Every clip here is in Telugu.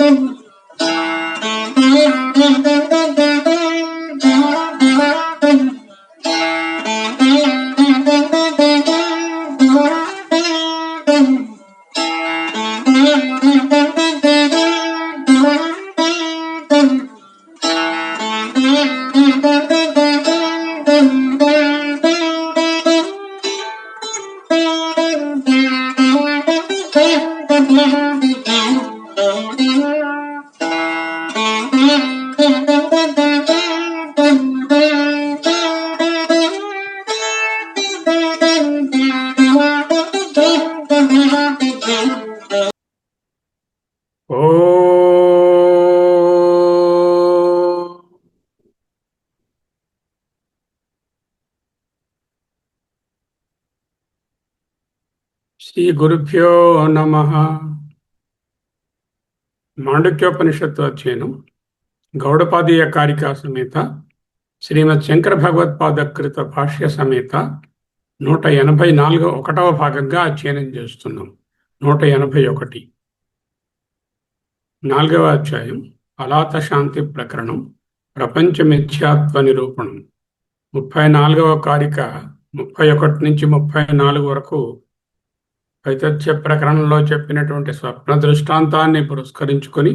శ్రీ గురుభ్యో నమః. మాండుక్యోపనిషత్తు అధ్యయనం గౌడపాదీయ కారికా సమేత శ్రీమద్ శంకర భగవత్పాదకృత భాష్య సమేత 181వ భాగంగా అధ్యయనం చేస్తున్నాం. 181 4వ అధ్యాయం అలాత శాంతి ప్రకరణం ప్రపంచ మిథ్యాత్వ నిరూపణం. 34వ కారిక 31 నుంచి 34 వరకు వైతథ్య ప్రకరణంలో చెప్పినటువంటి స్వప్న దృష్టాంతాన్ని పురస్కరించుకొని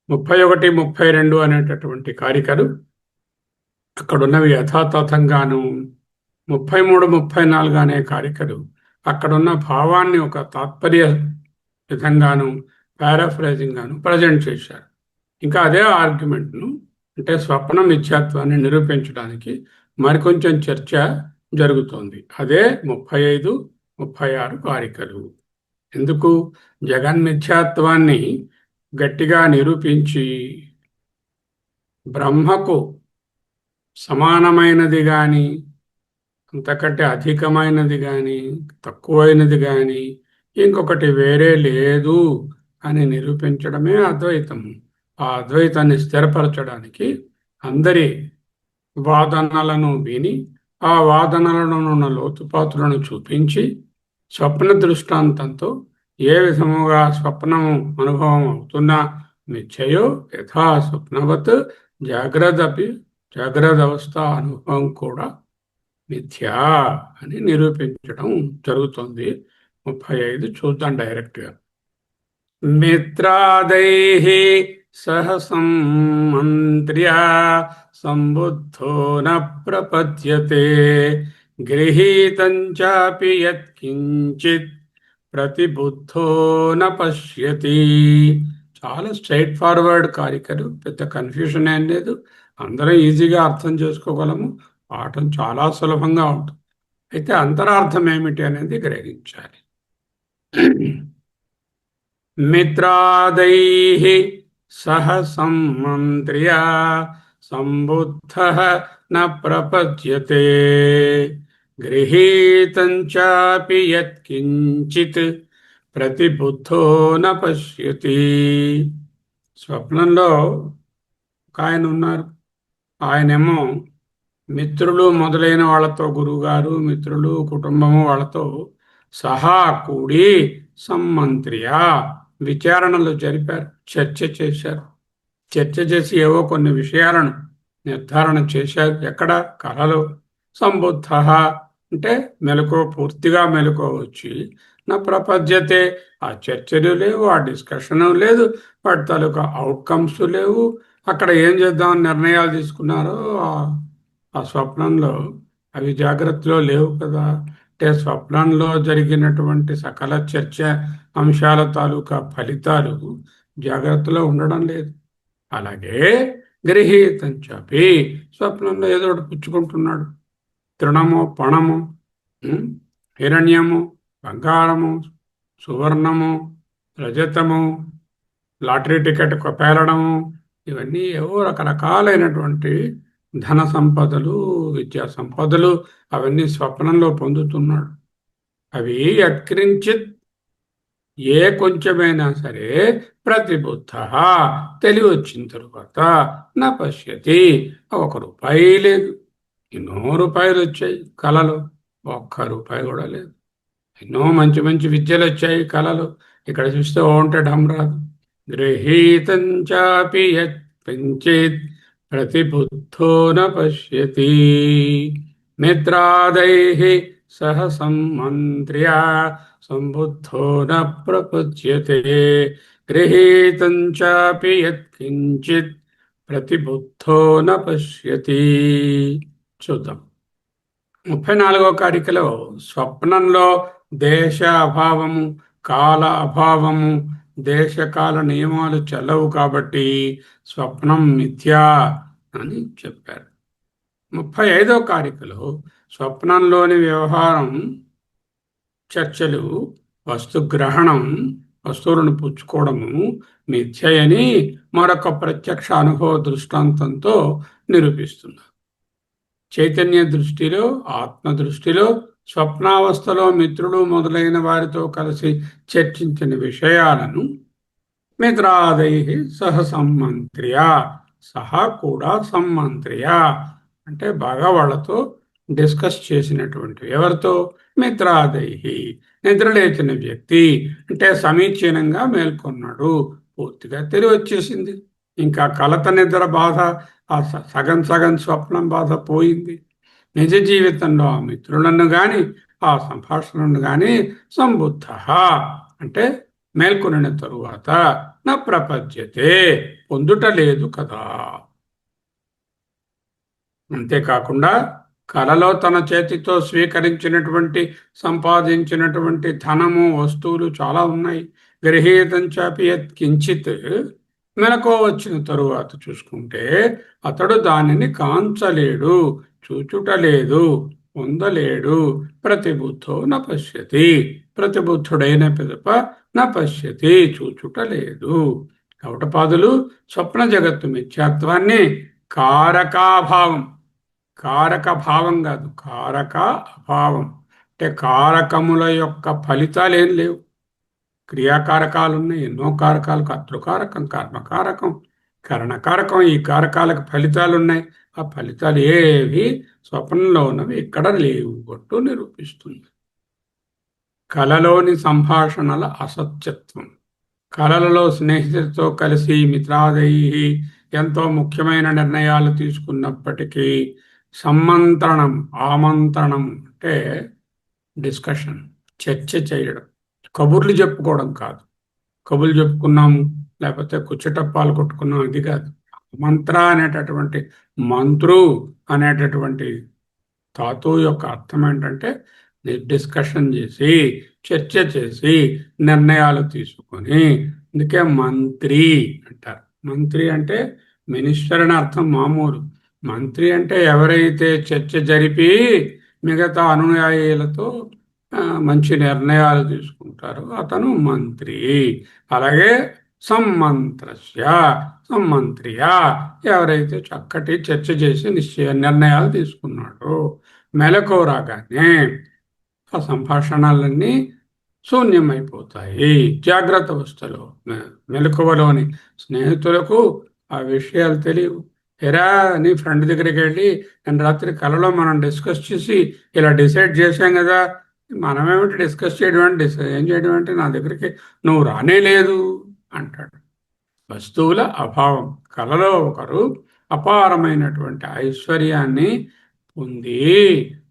31, 32 అనేటటువంటి కారికలు అక్కడున్నవి యథాతథంగాను, 33, 34 అనే కారికలు అక్కడున్న భావాన్ని ఒక తాత్పర్య విధంగాను పారాఫ్రైజింగ్ గాను ప్రజెంట్ చేశారు. ఇంకా అదే ఆర్గ్యుమెంట్ను అంటే స్వప్న మిథ్యాత్వాన్ని నిరూపించడానికి మరికొంచెం చర్చ జరుగుతోంది. అదే 35, 36 కారికలు. ఎందుకు జగన్మిథ్యాత్వాన్ని గట్టిగా నిరూపించి బ్రహ్మకు సమానమైనది కానీ, అంతకంటే అధికమైనది కానీ, తక్కువైనది కానీ ఇంకొకటి వేరే లేదు అని నిరూపించడమే అద్వైతం. ఆ అద్వైతాన్ని స్థిరపరచడానికి అందరి వాదనలను విని ఆ వాదనలను ఉన్న లోతుపాతులను చూపించి స్వప్న దృష్టాంతంతో ఏ విధముగా స్వప్నము అనుభవం అవుతున్నా మిథ్యయో యథా స్వప్నవత్ జాగ్రత్త అవస్థ అనుభవం కూడా మిథ్యా అని నిరూపించడం జరుగుతుంది. 35 చూద్దాం డైరెక్ట్గా. మిత్రాదైః సహ సంమంత్ర్యా సంబుద్ధో న ప్రపద్యతే గృహీతం చాపి యత్కించిత్ ప్రతిబుద్ధో న పశ్యతి. చాలా స్ట్రైట్ ఫార్వర్డ్ కారికలు, పెద్ద కన్ఫ్యూషన్ ఏం లేదు, అందరం ఈజీగా అర్థం చేసుకోగలము. పాఠం చాలా సులభంగా ఉంటుంది. అయితే అంతరార్థం ఏమిటి అనేది గ్రహించాలి. మిత్రాదైః సహ సంమంత్ర్యా సంబుద్ధః న ప్రపద్యతే గృహీతం చాపి యత్కించిత్ ప్రతిబుద్ధో న పశ్యతి. స్వప్నంలో ఒక ఆయన ఉన్నారు. ఆయనేమో మిత్రులు మొదలైన వాళ్ళతో, గురువుగారు, మిత్రులు, కుటుంబము వాళ్ళతో సహా కూడి సంమంత్రియా విచారణలు జరిపారు, చర్చ చేశారు. చర్చ చేసి ఏవో కొన్ని విషయాలను నిర్ధారణ చేశారు. ఎక్కడ? కలలో. సంబుద్ధ అంటే మెలకువ, పూర్తిగా మెలకువ వచ్చి నా ప్రపద్యతే. ఆ చర్చలు లేవు, ఆ డిస్కషన్ లేదు, వాటి తాలూకా అవుట్కమ్స్ లేవు. అక్కడ ఏం చేద్దామని నిర్ణయాలు తీసుకున్నారో ఆ స్వప్నంలో అవి జాగ్రత్తలో లేవు కదా. అంటే స్వప్నంలో జరిగినటువంటి సకల చర్చ అంశాల తాలూకా ఫలితాలు జాగ్రత్తలో ఉండడం లేదు. అలాగే గృహీతం చాపి స్వప్నంలో ఏదో ఒకటి పుచ్చుకుంటున్నాడు. తృణము, పణము, హిరణ్యము, బంగారము, సువర్ణము, రజతము, లాటరీ టికెట్ పేలడము, ఇవన్నీ ఏవో రకరకాలైనటువంటి ధన సంపదలు, విద్యా సంపదలు అవన్నీ స్వప్నంలో పొందుతున్నాడు. అవి యత్కించిత్ ఏ కొంచెమైనా సరే ప్రతిబుద్ధ తెలివి వచ్చిన తరువాత నా పశ్యతి. 1 రూపాయి లేదు, ఎన్నో రూపాయలు వచ్చాయి కళలో, 1 రూపాయి కూడా లేదు. ఎన్నో మంచి మంచి విద్యలు వచ్చాయి కళలో, ఇక్కడ చూస్తే ఉంటే ఢమ్ రాదు. గృహీతం చాపి యత్ కించిత్ ప్రతిబుద్ధో న పశ్యతి మిత్రాదైః సహ సమ్మంత్ర్యా సంబుద్ధో న ప్రపద్యతే గృహీతం చాపి యత్ కించిత్ ప్రతిబుద్ధో న పశ్యతి. చూద్దాం. 34వ కారికలో స్వప్నంలో దేశ అభావము, కాల అభావము, దేశకాల నియమాలు చెల్లవు కాబట్టి స్వప్నం మిథ్యా అని చెప్పారు. 35వ కారికలో స్వప్నంలోని వ్యవహారం, చర్చలు, వస్తుగ్రహణం, వస్తువులను పుచ్చుకోవడము మిథ్యయని మరొక ప్రత్యక్ష అనుభవ దృష్టాంతంతో నిరూపిస్తున్నారు. చైతన్య దృష్టిలో, ఆత్మ దృష్టిలో స్వప్నావస్థలో మిత్రులు మొదలైన వారితో కలిసి చర్చించిన విషయాలను మిత్రాదై సహ సమ్మంత్ర్యా, సహా కూడా సమ్మంత్ర్యా అంటే బాగా వాళ్ళతో డిస్కస్ చేసినటువంటి, ఎవరితో? మిత్రాదై, నిద్రలేచిన వ్యక్తి అంటే సమీచీనంగా మేల్కొన్నాడు, పూర్తిగా తెలివి వచ్చేసింది, ఇంకా కలత నిద్ర బాధ, ఆ సగం సగం స్వప్నం బాధ పోయింది. నిజ జీవితంలో ఆ మిత్రులను గాని ఆ సంభాషణను గాని సంబుద్ధ అంటే మేల్కొనిన తరువాత నా ప్రపద్యతే పొందుట లేదు కదా. అంతేకాకుండా కలలో తన చేతితో స్వీకరించినటువంటి, సంపాదించినటువంటి ధనము, వస్తువులు చాలా ఉన్నాయి. గృహీతం చాపి యత్ కించిత్, మెలకువ వచ్చిన తరువాత చూసుకుంటే అతడు దానిని కాంచలేడు, చూచుట లేదు, పొందలేడు. ప్రతిబుద్ధో న పశ్యతి, ప్రతిబుద్ధుడైన పిదప న పశ్యతి, చూచుట లేదు. కవటపాదులు స్వప్న జగత్తు మిథ్యాత్వాన్ని కారకాభావం, కారక భావం కాదు, కారక అభావం అంటే కారకముల యొక్క ఫలితాలు ఏం లేవు. క్రియాకారకాలు ఉన్నాయి, ఎన్నో కారకాలు, కర్తృకారకం, కర్మకారకం, కరణకారకం, ఈ కారకాలకు ఫలితాలు ఉన్నాయి. ఆ ఫలితాలు ఏవి స్వప్నంలో ఉన్నవి ఇక్కడ లేవు అంటూ నిరూపిస్తుంది. కలలోని సంభాషణల అసత్యత్వం. కలలలో స్నేహితులతో కలిసి మిత్రాదై ఎంతో ముఖ్యమైన నిర్ణయాలు తీసుకున్నప్పటికీ సమ్మంత్రణం, ఆమంత్రణం అంటే డిస్కషన్, చర్చ చేయడం, కబుర్లు చెప్పుకోవడం కాదు. కబుర్లు చెప్పుకున్నాము లేకపోతే కుచ్చటప్పాలు కొట్టుకున్నాం, అది కాదు. మంత్ర అనేటటువంటి, మంత్రు అనేటటువంటి ధాతు యొక్క అర్థం ఏంటంటే డిస్కషన్ చేసి, చర్చ చేసి, నిర్ణయాలు తీసుకొని, అందుకే మంత్రి అంటారు. మంత్రి అంటే మినిస్టర్ అని అర్థం మామూలు. మంత్రి అంటే ఎవరైతే చర్చ జరిపి మిగతా అనుయాయులతో మంచి నిర్ణయాలు తీసుకుంటారో అతను మంత్రి. అలాగే సమ్మంత్రస్య, సమ్మంత్రియ ఎవరైతే చక్కటి చర్చ చేసి నిర్ణయాలు తీసుకున్నాడో. మెలకువ రాగానే ఆ సంభాషణలన్నీ శూన్యమైపోతాయి. జాగ్రత్త అవస్థలో మెలకువలోని స్నేహితులకు ఆ విషయాలు తెలియవు. ఎరా నీ ఫ్రెండ్ దగ్గరికి వెళ్ళి నేను రాత్రి కలలో మనం డిస్కస్ చేసి ఇలా డిసైడ్ చేశాం కదా, మనమేమిటి డిస్కస్ చేయడం అంటే, ఏం చేయడం అంటే, నా దగ్గరికి నువ్వు రానే లేదు అంటాడు. వస్తువుల అభావం. కలలో ఒకరు అపారమైనటువంటి ఐశ్వర్యాన్ని పొంది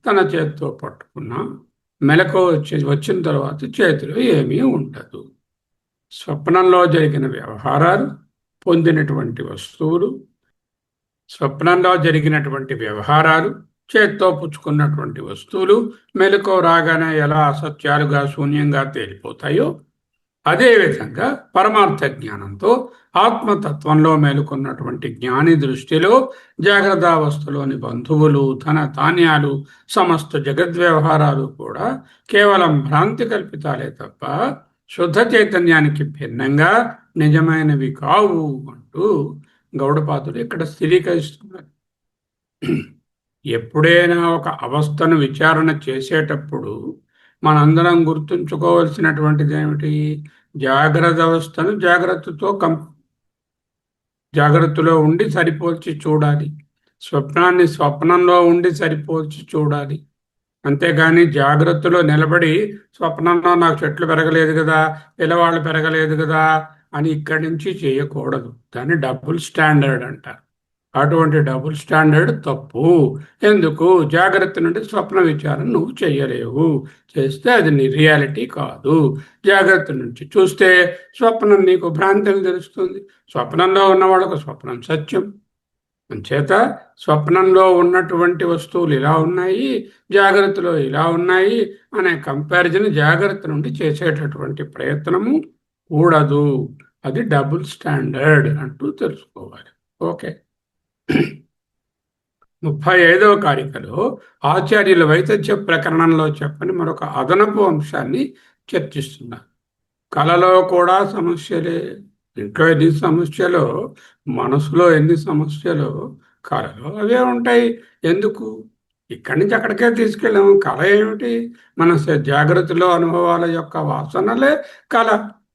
తన చేతితో పట్టుకున్న మెలకు వచ్చిన తర్వాత చేతిలో ఏమీ ఉండదు. స్వప్నంలో జరిగిన వ్యవహారాలు, పొందినటువంటి వస్తువులు, స్వప్నంలో జరిగినటువంటి వ్యవహారాలు, చేత్తో పుచ్చుకున్నటువంటి వస్తువులు మెలకువ రాగానే ఎలా అసత్యాలుగా, శూన్యంగా తేలిపోతాయో అదేవిధంగా పరమార్థ జ్ఞానంతో ఆత్మతత్వంలో మేలుకున్నటువంటి జ్ఞాని దృష్టిలో జాగ్రత్తావస్థలోని బంధువులు, ధన ధాన్యాలు, సమస్త జగద్వ్యవహారాలు కూడా కేవలం భ్రాంతి కల్పితాలే తప్ప శుద్ధ చైతన్యానికి భిన్నంగా నిజమైనవి కావు అంటూ గౌడపాదులు ఇక్కడ స్థిరీకరిస్తున్నారు. ఎప్పుడైనా ఒక అవస్థను విచారణ చేసేటప్పుడు మనందరం గుర్తుంచుకోవలసినటువంటిది ఏమిటి? జాగ్రత్త అవస్థను జాగ్రత్తలో ఉండి సరిపోల్చి చూడాలి, స్వప్నాన్ని స్వప్నంలో ఉండి సరిపోల్చి చూడాలి. అంతేగాని జాగ్రత్తలో నిలబడి స్వప్నంలో నాకు చెట్లు పెరగలేదు కదా, పిల్లవాళ్ళు పెరగలేదు కదా అని ఇక్కడి నుంచి చేయకూడదు. దాన్ని డబుల్ స్టాండర్డ్ అంటారు. అటువంటి డబుల్ స్టాండర్డ్ తప్పు. ఎందుకు? జాగ్రత్త నుండి స్వప్న విచారం నువ్వు చెయ్యలేవు. చేస్తే అది నీ రియాలిటీ కాదు. జాగ్రత్త నుంచి చూస్తే స్వప్నం నీకు భ్రాంతిని తెలుస్తుంది. స్వప్నంలో ఉన్న వాళ్ళకు స్వప్నం సత్యం. అంచేత స్వప్నంలో ఉన్నటువంటి వస్తువులు ఇలా ఉన్నాయి, జాగ్రత్తలో ఇలా ఉన్నాయి అనే కంపారిజన్ జాగ్రత్త నుండి చేసేటటువంటి ప్రయత్నము కూడదు. అది డబుల్ స్టాండర్డ్ అంటూ తెలుసుకోవాలి. ఓకే. 35వ కారికలో ఆచార్యుల వైతథ్య ప్రకరణంలో చెప్పని మరొక అదనపు అంశాన్ని చర్చిస్తున్నారు. కళలో కూడా సమస్యలే. ఇంట్లో ఎన్ని సమస్యలు, మనసులో ఎన్ని సమస్యలు, కళలో అవే ఉంటాయి. ఎందుకు? ఇక్కడి నుంచి అక్కడికే తీసుకెళ్ళాము. కళ ఏమిటి? మన జాగ్రత్తలో అనుభవాల యొక్క వాసనలే కళ.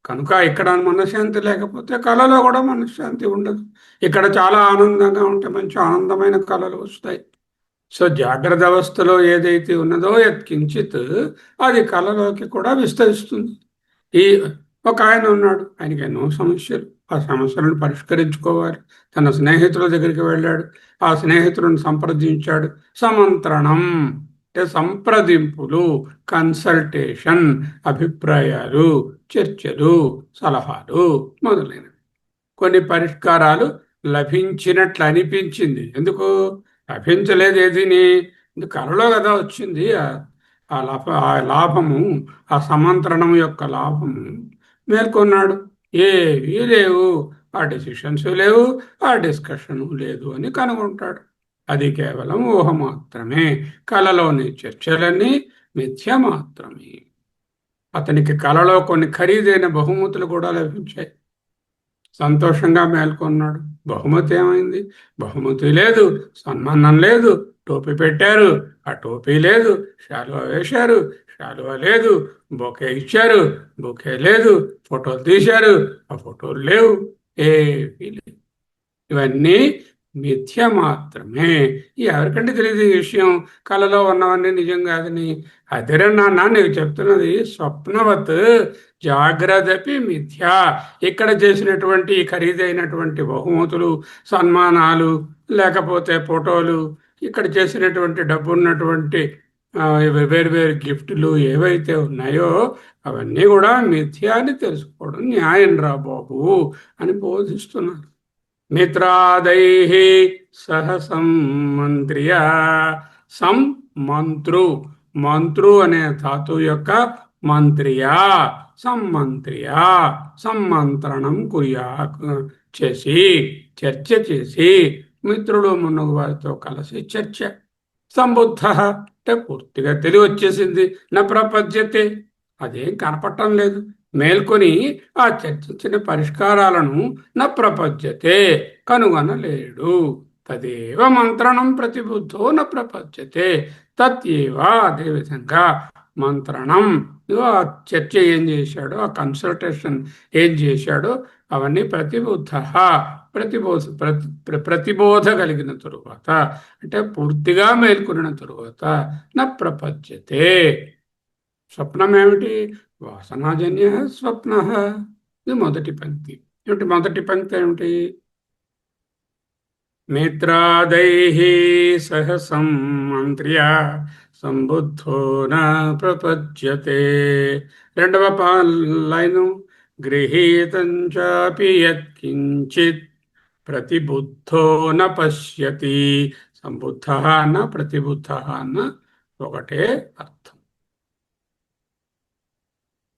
కనుక ఇక్కడ మనశ్శాంతి లేకపోతే కళలో కూడా మనశ్శాంతి ఉండదు. ఇక్కడ చాలా ఆనందంగా ఉంటే మంచి ఆనందమైన కళలు వస్తాయి. సో జాగ్రత్త అవస్థలో ఏదైతే ఉన్నదో యత్కించిత్ అది కళలోకి కూడా విస్తరిస్తుంది. ఈ ఒక ఆయన ఉన్నాడు, ఆయనకి ఎన్నో సమస్యలు. ఆ సమస్యలను పరిష్కరించుకోవాలి. తన స్నేహితుల దగ్గరికి వెళ్ళాడు. ఆ స్నేహితులను సంప్రదించాడు. సమంత్రణం అంటే సంప్రదింపులు, కన్సల్టేషన్, అభిప్రాయాలు, చర్చలు, సలహాలు మొదలైనవి. కొన్ని పరిష్కారాలు లభించినట్లు అనిపించింది. ఎందుకు లభించలేదు? ఏదిని కళలో కదా వచ్చింది. ఆ లాభము, ఆ సమంత్రణం యొక్క లాభము మేల్కొన్నాడు. ఏవీ లేవు, ఆ డెసిషన్స్ లేవు, ఆ డిస్కషన్ లేదు అని కనుగొంటాడు. అది కేవలం ఊహ మాత్రమే. కళలోని చర్చలన్నీ మిథ్య మాత్రమే. అతనికి కళలో కొన్ని ఖరీదైన బహుమతులు కూడా లభించాయి. సంతోషంగా మేల్కొన్నాడు. బహుమతి ఏమైంది? బహుమతి లేదు, సన్మానం లేదు. టోపీ పెట్టారు, ఆ టోపీ లేదు. శాలువా వేశారు, శాలువా లేదు. బొకే ఇచ్చారు, బొకే లేదు. ఫోటోలు తీశారు, ఆ ఫోటోలు లేవు. ఏవీ లేవు. ఇవన్నీ మిథ్య మాత్రమే. ఎవరికంటే తెలియదు ఈ విషయం. కళలో ఉన్నవన్నీ నిజం కాదని. అదేరా నాన్న నీకు చెప్తున్నది. స్వప్నవత్ జాగ్రత్తపి మిథ్య. ఇక్కడ చేసినటువంటి ఖరీదైనటువంటి బహుమతులు, సన్మానాలు, లేకపోతే ఫోటోలు, ఇక్కడ చేసినటువంటి డబ్బు ఉన్నటువంటి వేరు వేరు గిఫ్ట్లు ఏవైతే ఉన్నాయో అవన్నీ కూడా మిథ్య అని తెలుసుకోవడం న్యాయం రా బాబు అని బోధిస్తున్నారు. మిత్రాదై సహ సంమంత్ర్య. మంత్రు, మంత్రు అనే ధాతు యొక్క మంత్రియా, సమ్మంత్రియా, సమ్మంత్రణం కుర్యా చేసి, చర్చ చేసి, మిత్రులు మున్నగు వారితో కలిసి చర్చ. సంబుద్ధ అంటే పూర్తిగా తెలివి వచ్చేసింది. నా ప్రపంచతే అదేం కనపడటం లేదు. మేల్కొని ఆ చర్చించిన పరిష్కారాలను న ప్రపంచతే కనుగొనలేడు. తదేవ మంత్రణం ప్రతిబుద్ధో న ప్రపంచతే. తత్యేవ అదేవిధంగా మంత్రణం, ఆ చర్చ ఏం చేశాడో, ఆ కన్సల్టేషన్ ఏం చేశాడో అవన్నీ ప్రతిబుద్ధ, ప్రతిబోధ కలిగిన తరువాత, అంటే పూర్తిగా మేల్కొనిన తరువాత నా ప్రపంచతే. స్వప్నం ఏమిటి? వాసనాజన్య స్వప్న. ఇది మొదటి పంక్తి. ఏమిటి మొదటి పంక్తి ఏమిటి? మిత్రాదై సహ సంమంత్ర్య సంబుద్ధో న ప్రపద్యతే. రెండవ లైను గృహీతం చాపి యత్కించిత్ ప్రతిబుద్ధో న పశ్యతి. సంబుద్ధ న ప్రతిబుద్ధ న ఒకటే అర్థం.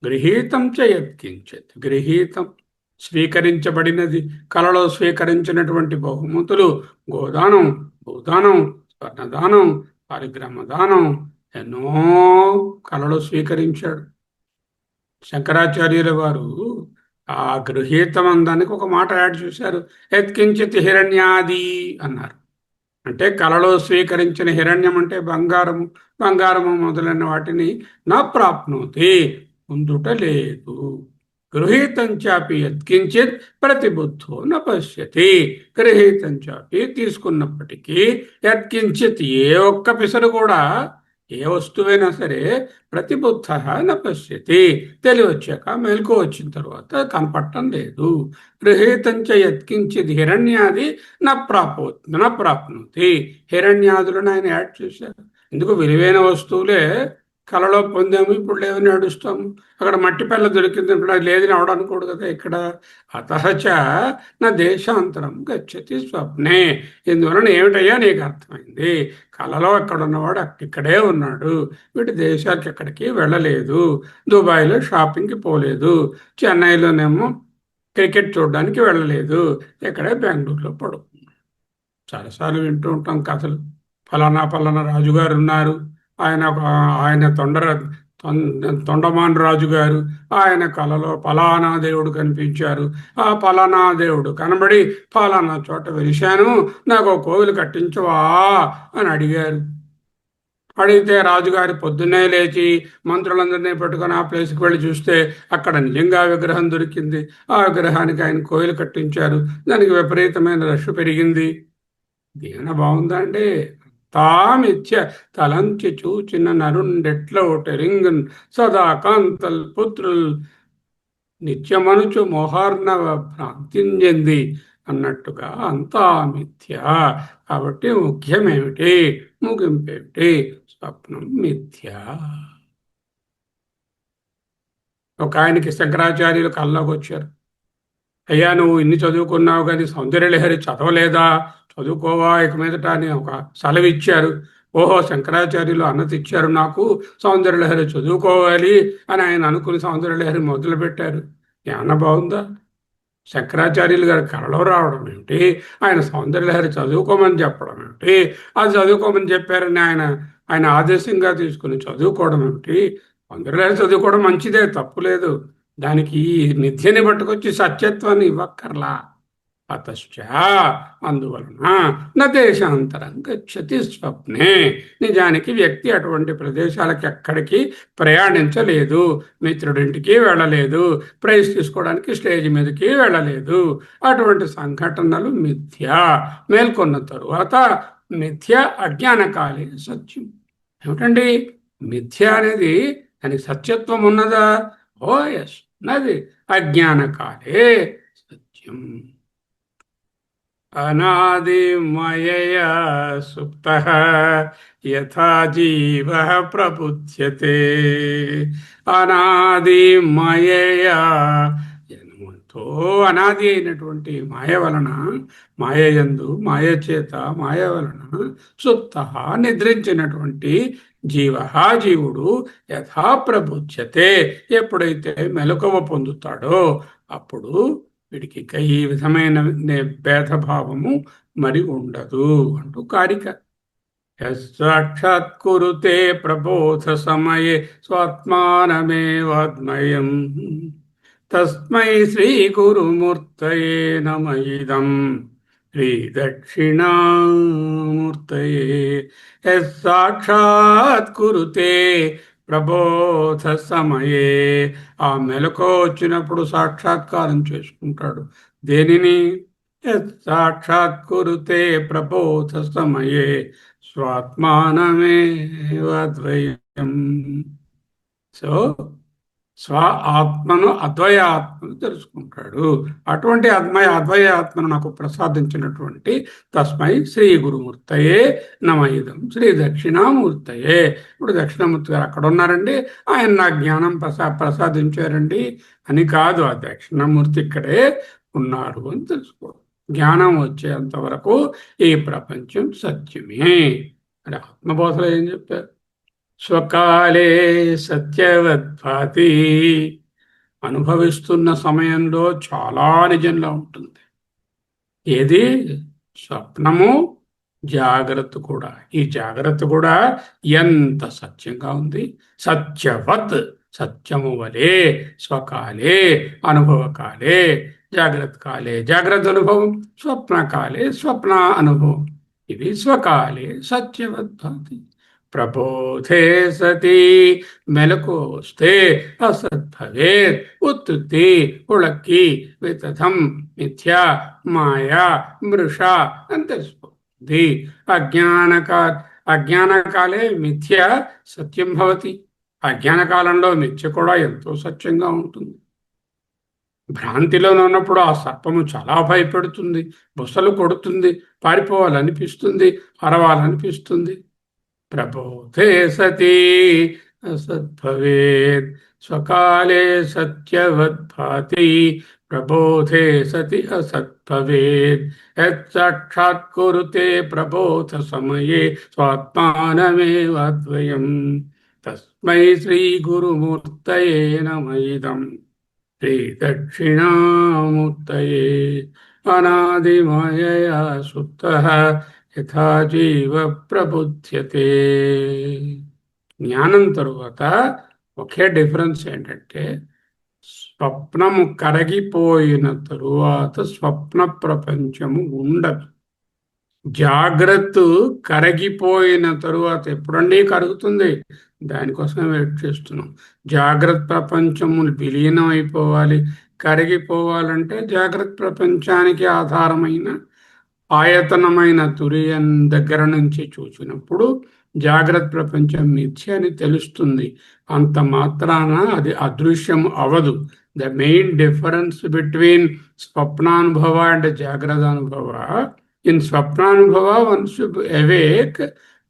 గృహీతం చ యత్కించిత్. గృహీతం స్వీకరించబడినది. కళలో స్వీకరించినటువంటి బహుమతులు గోదానం, భూదానం, స్వర్ణదానం, పారిగ్రామదానం ఎన్నో కళలో స్వీకరించాడు. శంకరాచార్యుల వారు ఆ గృహీతం అందానికి ఒక మాట యాడ్ చేశారు. యత్కించిత్ హిరణ్యాది అన్నారు. అంటే కళలో స్వీకరించిన హిరణ్యం అంటే బంగారము, బంగారము మొదలైన వాటిని నా ప్రాప్నోతి పొందుట లేదు. గృహీతం చాపి యత్కించిత్ ప్రతిబుద్ధో న పశ్యతి. గృహీతం చాపి తీసుకున్నప్పటికీ యత్కించిత్ ఏ ఒక్క పిసరు కూడా ఏ వస్తువైనా సరే ప్రతిబుద్ధ న పశ్యతి. తెలివి వచ్చాక మెలకు వచ్చిన తర్వాత కనపడటం లేదు. గృహీతంచ యత్కించిది హిరణ్యాది నా ప్రాప్నోతి. హిరణ్యాదులను ఆయన యాడ్ చేశారు. ఎందుకు? విలువైన వస్తువులే కళలో పొందాము, ఇప్పుడు లేవని నడుస్తాము. అక్కడ మట్టి పిల్ల దొరికింది ఇప్పుడు అది లేదని అవడనుకోడు కదా ఇక్కడ. అతహచ నా దేశాంతరం గచ్చతి స్వప్నే. ఇందువలన ఏమిటయ్యా నీకు అర్థమైంది? కళలో అక్కడ ఉన్నవాడు ఇక్కడే ఉన్నాడు. వీటి దేశాలకు ఎక్కడికి వెళ్ళలేదు. దుబాయ్లో షాపింగ్కి పోలేదు. చెన్నైలోనేమో క్రికెట్ చూడడానికి వెళ్ళలేదు. ఇక్కడే బెంగళూరులో పడుకున్నాడు. చాలాసార్లు వింటూ ఉంటాం కథలు. ఫలానా రాజుగారు ఉన్నారు, ఆయన ఆయన తొండమాన్ రాజు గారు, ఆయన కలలో ఫలానా దేవుడు కనిపించారు. ఆ ఫలానా దేవుడు కనబడి ఫలానా చోట వెలిశాను, నాకు ఒక కోవిలు కట్టించవా అని అడిగారు. అడిగితే రాజుగారి పొద్దున్నే లేచి మంత్రులందరినీ పెట్టుకొని ఆ ప్లేస్కి వెళ్ళి చూస్తే అక్కడ నిజంగా విగ్రహం దొరికింది. ఆ విగ్రహానికి ఆయన కోవిలు కట్టించారు. దానికి విపరీతమైన రష్ పెరిగింది. దీవెన బాగుందా అండి? తామిథ్య తలంచి చూచిన నరుండెట్ల ఒటరింగన్ సదా కాంతల్ పుత్రుల్ నిత్యమనుచు మోహార్ణవ భ్రాంతింజంది అన్నట్టుగా అంతా మిథ్య. కాబట్టి ముఖ్యమేమిటి, ముగింపేమిటి? స్వప్నం మిథ్య. ఒక ఆయనకి శంకరాచార్యులు కల్లోకి వచ్చారు. అయ్యా, నువ్వు ఇన్ని చదువుకున్నావు కానీ సౌందర్యలహరి చదవలేదా? చదువుకోవా ఇక మీదట అని ఒక సెలవు ఇచ్చారు. ఓహో, శంకరాచార్యులు అన్నది ఇచ్చారు నాకు, సౌందర్యలహరి చదువుకోవాలి అని ఆయన అనుకుని సౌందర్యలహరి మొదలుపెట్టారు. ఏమన్నా బాగుందా? శంకరాచార్యులు గారి కళలో రావడం ఏమిటి, ఆయన సౌందర్యలహరి చదువుకోమని చెప్పడం ఏమిటి, అది చదువుకోమని చెప్పారని ఆయన ఆయన ఆదేశంగా తీసుకుని చదువుకోవడం ఏమిటి? సౌందర్యలహరి చదువుకోవడం మంచిదే, తప్పులేదు. దానికి ఈ మిథ్యని పట్టుకొచ్చి సత్యత్వాన్ని ఇవ్వక్కర్లా. అతశ్చ అందువలన నా దేశాంతరం గచ్చతి స్వప్నే. నిజానికి వ్యక్తి అటువంటి ప్రదేశాలకు ఎక్కడికి ప్రయాణించలేదు. మిత్రుడింటికి వెళ్ళలేదు, ప్రైజ్ తీసుకోవడానికి స్టేజ్ మీదకి వెళ్ళలేదు. అటువంటి సంఘటనలు మిథ్య. మేల్కొన్న తరువాత మిథ్య అజ్ఞానకాలే సత్యం. ఏమిటండి మిథ్య అనేది? దానికి సత్యత్వం ఉన్నదా? ఓ ఎస్, నది. అజ్ఞానకాలే సత్యం. అనాదిమయయా సుప్తః యథా జీవః ప్రబుధ్యతే. అనాదిమయయా, ఎంతో అనాది అయినటువంటి మాయ వలన, మాయయందు మాయ చేత మాయ వలన సుప్తః నిద్రించినటువంటి జీవుడు యథా ప్రబుధ్యతే, ఎప్పుడైతే మెలకువ పొందుతాడో అప్పుడు వీడికి ఈ విధమైన భేదభావము మరి ఉండదు అంటూ కారిక. సాక్షాత్కురుతే ప్రబోధ సమయే స్వాత్మానమేవాద్మయం తస్మై శ్రీ గురుమూర్తయే నమ ఇదం శ్రీ దక్షిణామూర్తయే. సాక్షాత్కురుతే ప్రబోధ సమయే, ఆ మెలకువ వచ్చినప్పుడు సాక్షాత్కారం చేసుకుంటాడు. దేనిని? సాక్షాత్కురుతే ప్రబోధ సమయే స్వాత్మానమేవాద్వయం. సో స్వ ఆత్మను అద్వయ ఆత్మను తెలుసుకుంటాడు. అటువంటి అద్వయ ఆత్మను నాకు ప్రసాదించినటువంటి తస్మై శ్రీ గురుమూర్తయే నమ ఇదం శ్రీ దక్షిణామూర్తయే. ఇప్పుడు దక్షిణామూర్తి గారు అక్కడ ఉన్నారండి, ఆయన నా జ్ఞానం ప్రసాదించారండి అని కాదు. ఆ దక్షిణామూర్తి ఇక్కడే ఉన్నారు అని తెలుసుకోవడం. జ్ఞానం వచ్చేంత వరకు ఈ ప్రపంచం సత్యమే. మరి ఆత్మబోధలో ఏం చెప్పారు? స్వకాలే సత్యవద్భాతి. అనుభవిస్తున్న సమయంలో చాలా నిజంగా ఉంటుంది. ఏది? స్వప్నము, జాగ్రత్త కూడా. ఈ జాగ్రత్త కూడా ఎంత సత్యంగా ఉంది! సత్యవత్, సత్యము వలే. స్వకాలే అనుభవకాలే, జాగ్రత్త కాలే జాగ్రత్త అనుభవం, స్వప్నకాలే స్వప్న అనుభవం. ఇది స్వకాలే సత్యవద్భాతి. ప్రబోధే సతి, మెలకు వస్తే అసద్భవేత్ ఉత్తుత్తి ఉళక్కి వితథం మిథ్యా మాయా మృష అని తెలుసుకోండి. అజ్ఞానకాలే మిథ్య సత్యం భవతి. అజ్ఞానకాలంలో మిథ్య కూడా ఎంతో సత్యంగా ఉంటుంది. భ్రాంతిలో ఉన్నప్పుడు ఆ సర్పము చాలా భయపెడుతుంది, బుసలు కొడుతుంది, పారిపోవాలనిపిస్తుంది, అరవాలనిపిస్తుంది. ప్రబోధే సతీ అసద్భవేత్ స్వకాలే సత్యవద్భాతి. ప్రబోధే సతి అసద్భవేత్ యత్సాక్షాత్కురుతే ప్రబోధ సమయే స్వాత్మానమేవాద్వయం. తస్మై శ్రీ గురుమూర్తయే నమ ఇదం. శ్రీ దక్షిణామూర్తయే అనాదిమాయయా సుప్తః యథా జీవ ప్రబుధ్యతే. జ్ఞానం తరువాత ఒకే డిఫరెన్స్ ఏంటంటే, స్వప్నము కరగిపోయిన తరువాత స్వప్న ప్రపంచము ఉండదు. జాగ్రత్త కరగిపోయిన తరువాత ఎప్పుడండి కరుగుతుంది? దానికోసమే వెయిట్ చేస్తున్నాం. జాగ్రత్త ప్రపంచము విలీనం అయిపోవాలి. కరిగిపోవాలంటే జాగ్రత్త ప్రపంచానికి ఆధారమైన ఆయతనమైన తురియం దగ్గర నుంచి చూసినప్పుడు జాగ్రత్త ప్రపంచం మిథ్య అని తెలుస్తుంది. అంత మాత్రాన అది అదృశ్యం అవదు. ద మెయిన్ డిఫరెన్స్ బిట్వీన్ స్వప్నానుభవ అండ్ జాగ్రత్త అనుభవ, in Swapnanubhava, once you awake,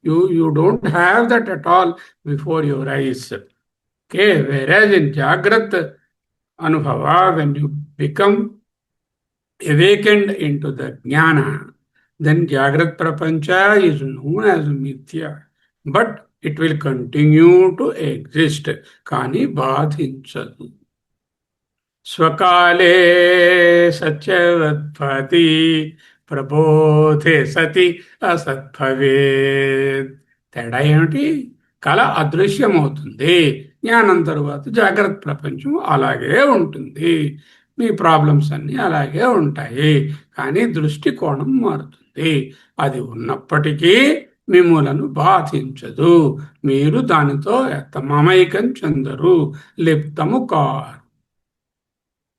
you don't have that at all before your eyes. Okay, whereas in Jagrat Anubhava, when you become awakened into the Jnana, then Jagrat Prapancha is known as Mithya, but it will continue to exist. Kani badhinchadu. స్వకాలే సత్యవద్భాతి ప్రబోధే సతి అసద్భవేత్. తేడా ఏమిటి? కళ అదృశ్యమవుతుంది. జ్ఞానం తరువాత జాగ్రత్త ప్రపంచం అలాగే ఉంటుంది. మీ ప్రాబ్లమ్స్ అన్నీ అలాగే ఉంటాయి, కానీ దృష్టికోణం మారుతుంది. అది ఉన్నప్పటికీ మిమ్ములను బాధించదు. మీరు దానితో మమైకం చెందరు, లిప్తము కారు.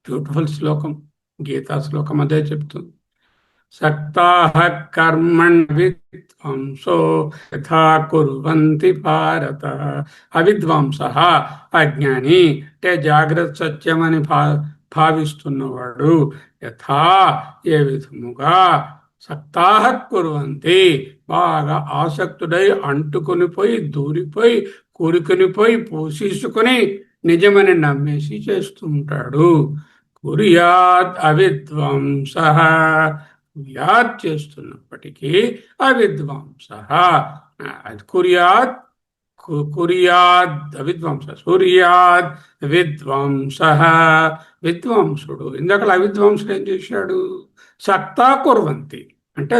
బ్యూటిఫుల్ శ్లోకం, గీతా శ్లోకం అదే చెప్తుంది. సక్తాః కర్మణ్ విద్వాంసో యథా కుర్వంతి భారత. అవిద్వాంసః అజ్ఞాని అంటే జాగ్రత్త సత్యమని భావిస్తున్నవాడు యథా ఏ విధముగా సక్తాః కుర్వంతి బాగా ఆసక్తుడై అంటుకొనిపోయి దూరిపోయి కూరుకొనిపోయి పోషించుకొని నిజమని నమ్మేసి చేస్తుంటాడు. కుర్యాత్ అవిద్వాంసః, కుర్యాత్ చేస్తున్నప్పటికీ అవిద్వాంసః. కుర్యాత్ కుర్యాద్ అవిద్వాంస, సూర్యాద్ విద్వాంసః, విద్వాంసుడు. ఇందాక అవిద్వాంసుడు ఏం చేశాడు? సక్తా కుర్వంతి అంటే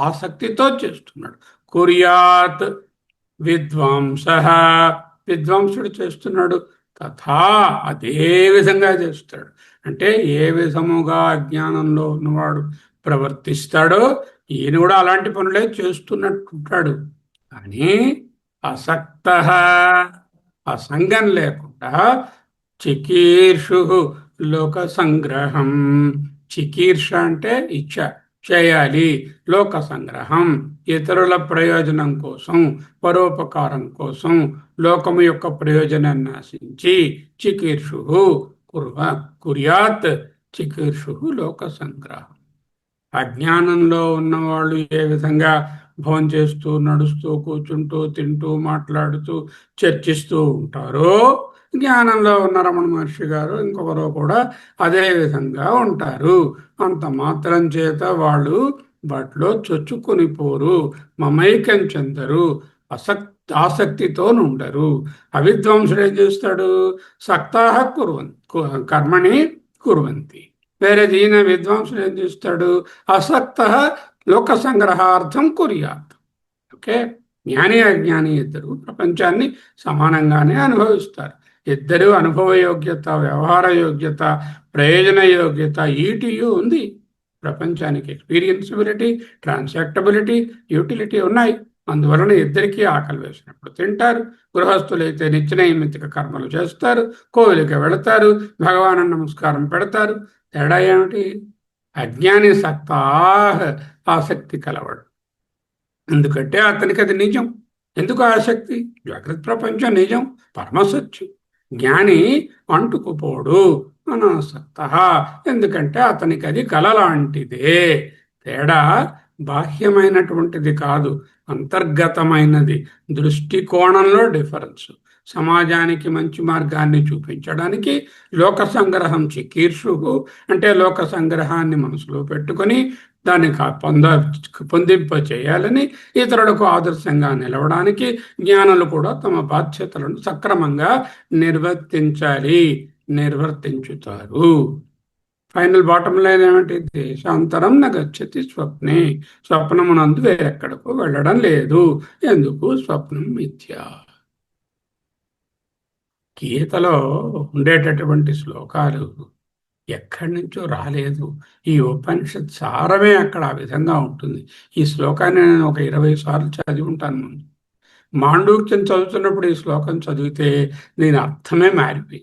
ఆసక్తితో చేస్తున్నాడు. కుర్యాత్ విద్వాంసః, విద్వాంసుడు చేస్తున్నాడు. తథా అదే విధంగా చేస్తాడు. అంటే ఏ విధముగా అజ్ఞానంలో ఉన్నవాడు ప్రవర్తిస్తాడో ఈయన కూడా అలాంటి పనులే చేస్తున్నట్టుంటాడు. కానీ అసక్త, అసంగం లేకుండా చికీర్షు లోక సంగ్రహం. చికీర్ష అంటే ఇచ్చ, చేయాలి. లోక సంగ్రహం ఇతరుల ప్రయోజనం కోసం, పరోపకారం కోసం, లోకము యొక్క ప్రయోజనాన్ని ఆశించి చికీర్షు కుర్యాత్ చికీర్షు లోక సంగ్రహం. అజ్ఞానంలో ఉన్నవాళ్ళు ఏ విధంగా భోజనం చేస్తూ నడుస్తూ కూర్చుంటూ తింటూ మాట్లాడుతూ చర్చిస్తూ ఉంటారో, జ్ఞానంలో ఉన్న రమణ మహర్షి గారు ఇంకొకరు కూడా అదే విధంగా ఉంటారు. అంత మాత్రం చేత వాళ్ళు వాటిలో చొచ్చుకొని పోరు, మమైకం చెందరు, ఆసక్తితో ఉండరు. అవిద్వాంసుడు ఏం చేస్తాడు? సక్తాః కర్మణి కుర్వంతి. వేరే దీని విద్వాంసుడు ఏం చేస్తాడు? అసక్తః లోక సంగ్రహార్థం కుర్యాత్. ఓకే, జ్ఞాని అజ్ఞాని ఇద్దరు ప్రపంచాన్ని సమానంగానే అనుభవిస్తారు. ఇద్దరు అనుభవ యోగ్యత, వ్యవహార యోగ్యత, ప్రయోజన యోగ్యత ఈటీయు ఉంది. ప్రపంచానికి ఎక్స్పీరియన్సిబిలిటీ, ట్రాన్సాక్టబిలిటీ, యూటిలిటీ ఉన్నాయి. అందువలన ఇద్దరికీ ఆకలి వేసినప్పుడు తింటారు. గృహస్థులైతే నిత్య నైమిత్తిక కర్మలు చేస్తారు, కోవిలికి వెళతారు, భగవాను నమస్కారం పెడతారు. తేడా ఏమిటి? అజ్ఞాని సక్తా ఆసక్తి కలవాడు, ఎందుకంటే అతనికి అది నిజం. ఎందుకు ఆసక్తి? జాగ్రత్త ప్రపంచం నిజం, పరమసత్యం. జ్ఞాని అంటుకుపోడు అనాసక్త. ఎందుకంటే అతనికి అది కల లాంటిదే. తేడా బాహ్యమైనటువంటిది కాదు, అంతర్గతమైనది. దృష్టికోణంలో డిఫరెన్స్. సమాజానికి మంచి మార్గాన్ని చూపించడానికి లోక సంగ్రహం చికీర్షుకు, అంటే లోక సంగ్రహాన్ని మనసులో పెట్టుకొని దాన్ని పొందింప చేయాలని, ఇతరులకు ఆదర్శంగా నిలవడానికి జ్ఞానులు కూడా తమ బాధ్యతలను సక్రమంగా నిర్వర్తించుతారు. ఫైనల్ బాటం లైన్ ఏమిటి? దేశాంతరం నగచ్చతి స్వప్నే. స్వప్నమునందు వేరెక్కడకు వెళ్ళడం లేదు. ఎందుకు? స్వప్నం మిథ్య. గీతలో ఉండేటటువంటి శ్లోకాలు ఎక్కడి నుంచో రాలేదు. ఈ ఉపనిషత్ సారమే అక్కడ ఆ విధంగా ఉంటుంది. ఈ శ్లోకాన్ని నేను ఒక 20 సార్లు చదివి ఉంటాను ముందు. మాండూక్యం చదువుతున్నప్పుడు ఈ శ్లోకం చదివితే దీని అర్థమే మారిపోయి,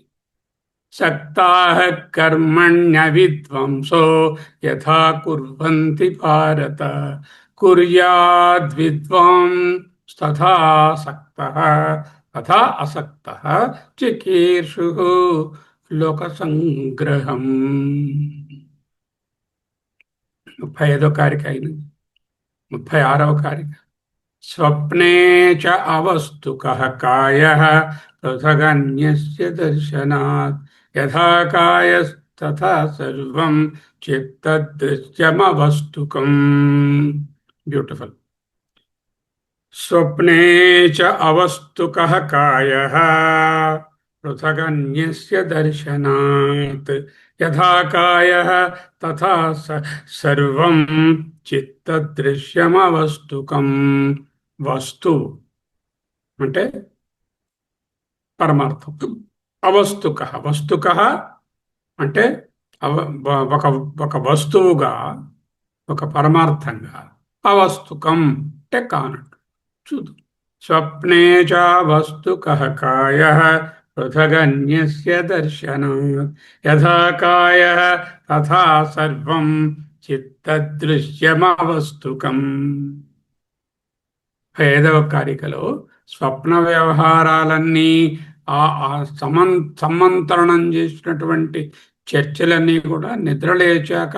సక్తాః కర్మణ్య విద్వంసో యథా కుర్వంతి భారత కుర్యాద్విద్వాం తథా సక్తః తథా అసక్తః చికీర్షుః లోక సంగ్రహం. 35వ కారిక అయినది. 36వ కారిక. స్వప్నే చ అవస్తుకః కాయః పృథగన్యస్య దర్శనాత్ యథా కాయస్తథా సర్వం చిత్తదృశ్యమవస్తుకం. బ్యూటిఫుల్. స్వప్నే చ అవస్తుకః కాయః పృథగన్యస్య దర్శనాత్ యథా కాయః తథా సర్వం చిత్తదృశ్యమవస్తుకం. వస్తువు అంటే పరమార్థం. అవస్తుకః, వస్తుకః అంటే ఒక ఒక వస్తువుగా, ఒక పరమార్థంగా. అవస్తుకం అంటే కానట్టు. చూద్దాం. స్వప్నే చ వస్తుకః కాయః పృథగన్యస్య దర్శనాత్ యథా కాయః తథా సర్వం చిత్తదృశ్యమవస్తుకం. 5వ కారికలో స్వప్న వ్యవహారాలన్నీ సమంతరణం చేసినటువంటి చర్చలన్నీ కూడా నిద్రలేచాక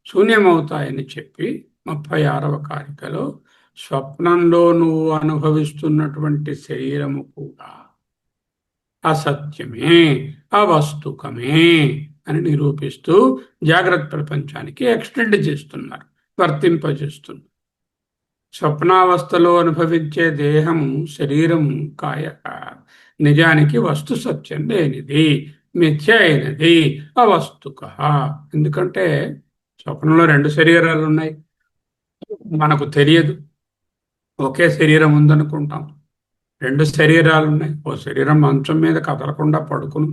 శూన్యమవుతాయని చెప్పి 36వ కారికలో స్వప్నంలో నువ్వు అనుభవిస్తున్నటువంటి శరీరము కూడా అసత్యమే, అవస్తుకమే అని నిరూపిస్తూ జాగ్రత్త ప్రపంచానికి ఎక్స్టెండ్ చేస్తున్నారు, వర్తింపజేస్తున్నారు. స్వప్నావస్థలో అనుభవించే దేహము, శరీరము, కాయ నిజానికి వస్తు సత్యం లేనిది, మిథ్య అయినది, అవస్తుక. ఎందుకంటే స్వప్నంలో 2 శరీరాలు ఉన్నాయి, మనకు తెలియదు. ఒకే శరీరం ఉందనుకుంటాం. 2 శరీరాలు ఉన్నాయి. ఓ శరీరం మంచం మీద కదలకుండా పడుకుని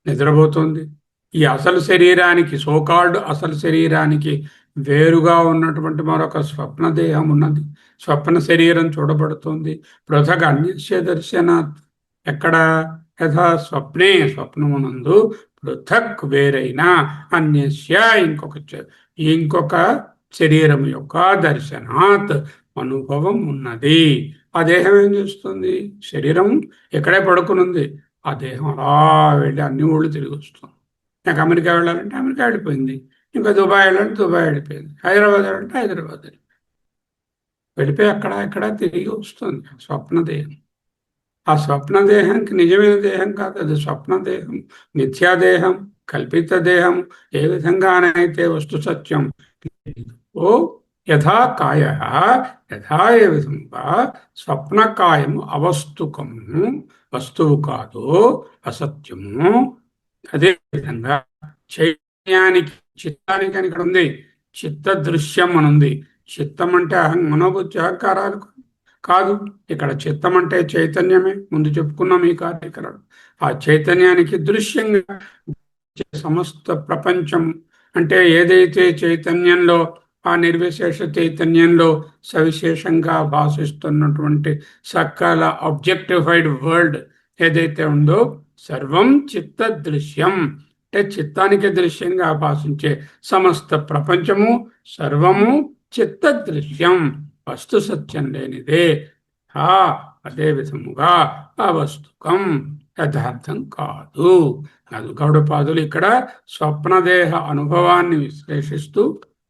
నిద్రపోతుంది. ఈ అసలు శరీరానికి, సోకాల్డ్ అసలు శరీరానికి వేరుగా ఉన్నటువంటి మరొక స్వప్న దేహం ఉన్నది. స్వప్న శరీరం చూడబడుతుంది. పృథక్ అన్యస్య దర్శనాత్. ఎక్కడ? యథా స్వప్నే, స్వప్నమునందు, పృథక్ వేరైన, అన్యస్య ఇంకొక శరీరం యొక్క దర్శనాత్ అనుభవం ఉన్నది. ఆ దేహం ఏం చేస్తుంది? శరీరం ఎక్కడే పడుకునుంది, ఆ దేహం అలా వెళ్ళి అన్ని ఊళ్ళు తిరిగి వస్తుంది. నాకు అమెరికా వెళ్ళాలంటే అమెరికా వెళ్ళిపోయింది, ఇంకా దుబాయ్ వెళ్ళాలంటే దుబాయ్ వెళ్ళిపోయింది, హైదరాబాద్ వెళ్ళాలంటే హైదరాబాద్ వెళ్ళిపోయి అక్కడ ఇక్కడ తిరిగి వస్తుంది స్వప్న దేహం. ఆ స్వప్న దేహానికి నిజమైన దేహం కాదు, అది స్వప్న దేహం, మిథ్యాదేహం, కల్పిత దేహం. ఏ విధంగానైతే వస్తు సత్యం ఓ యథా కాయ, యథా ఏ విధంగా స్వప్నకాయము అవస్తుకము, వస్తువు కాదు, అసత్యము. అదే విధంగా చైతన్యానికి, చిత్తానికి అని ఇక్కడ ఉంది, చిత్త దృశ్యం అని ఉంది. చిత్తం అంటే మనోబుద్ధి అహంకారాలు కాదు. ఇక్కడ చిత్తం అంటే చైతన్యమే. ముందు చెప్పుకున్నాం ఈ కార్యక్రమం. ఆ చైతన్యానికి దృశ్యంగా సమస్త ప్రపంచం అంటే ఏదైతే చైతన్యంలో, ఆ నిర్విశేష చైతన్యంలో సవిశేషంగా భాషిస్తున్నటువంటి సకల ఆబ్జెక్టిఫైడ్ వరల్డ్ ఏదైతే ఉందో, సర్వం చిత్త దృశ్యం అంటే చిత్తానికి దృశ్యంగా భాషించే సమస్త ప్రపంచము, సర్వము చిత్త దృశ్యం, వస్తు సత్యం లేనిదే. అదే విధముగా అవస్తుకం యథార్థం కాదు. గౌడపాదులు ఇక్కడ స్వప్నదేహ అనుభవాన్ని విశ్లేషిస్తూ,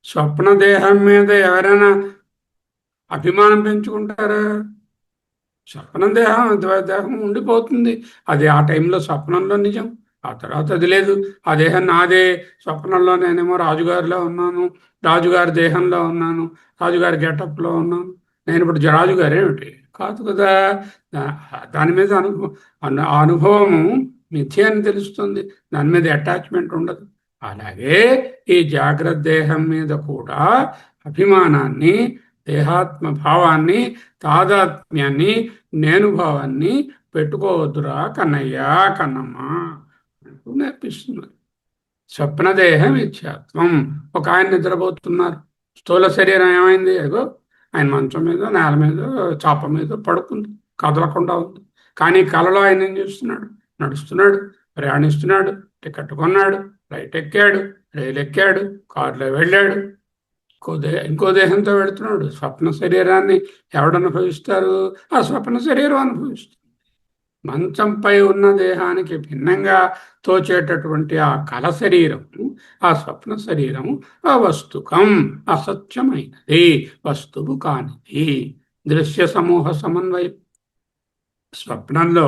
స్వప్నదేహం మీద ఎవరైనా అభిమానం పెంచుకుంటారా? స్వప్నం దేహం ఉండిపోతుంది. అది ఆ టైంలో స్వప్నంలో నిజం, ఆ తర్వాత అది లేదు. ఆ దేహం నాదే. స్వప్నంలో నేనేమో రాజుగారిలో ఉన్నాను, రాజుగారి దేహంలో ఉన్నాను, రాజుగారి గెటప్లో ఉన్నాను. నేను ఇప్పుడు రాజుగారేమిటి కాదు కదా. దాని మీద ఆ అనుభవము మిథ్య అని తెలుస్తుంది. దాని మీద అటాచ్మెంట్ ఉండదు. అలాగే ఈ జాగ్రత్త దేహం మీద కూడా అభిమానాన్ని, దేహాత్మ భావాన్ని, తాదాత్మ్యాన్ని, నేను భావాన్ని పెట్టుకోవద్దురా కన్నయ్య, కన్నమ్మ అంటూ నేర్పిస్తున్నారు. స్వప్నదేహం మిథ్యాత్వం. ఒక ఆయన నిద్రపోతున్నారు, స్థూల శరీరం ఏమైంది? అగో ఆయన మంచం మీద, నేల మీద, చాప మీద పడుకుంది, కదలకుండా ఉంది. కానీ కలలో ఆయన ఏం చేస్తున్నాడు? నడుస్తున్నాడు, ప్రయాణిస్తున్నాడు, టికెట్ కొన్నాడు, ఫ్లైట్ ఎక్కాడు, రైలు ఎక్కాడు, కారులో వెళ్ళాడు, ఇంకో దేహంతో వెళుతున్నాడు. స్వప్న శరీరాన్ని ఎవడు అనుభవిస్తారు? ఆ స్వప్న శరీరం అనుభవిస్తుంది. మంచంపై ఉన్న దేహానికి భిన్నంగా తోచేటటువంటి ఆ కల శరీరం, ఆ స్వప్న శరీరం అవస్తుకం, అసత్యమైనది, వస్తువు కానిది. దృశ్య సమూహ సమన్వయం. స్వప్నంలో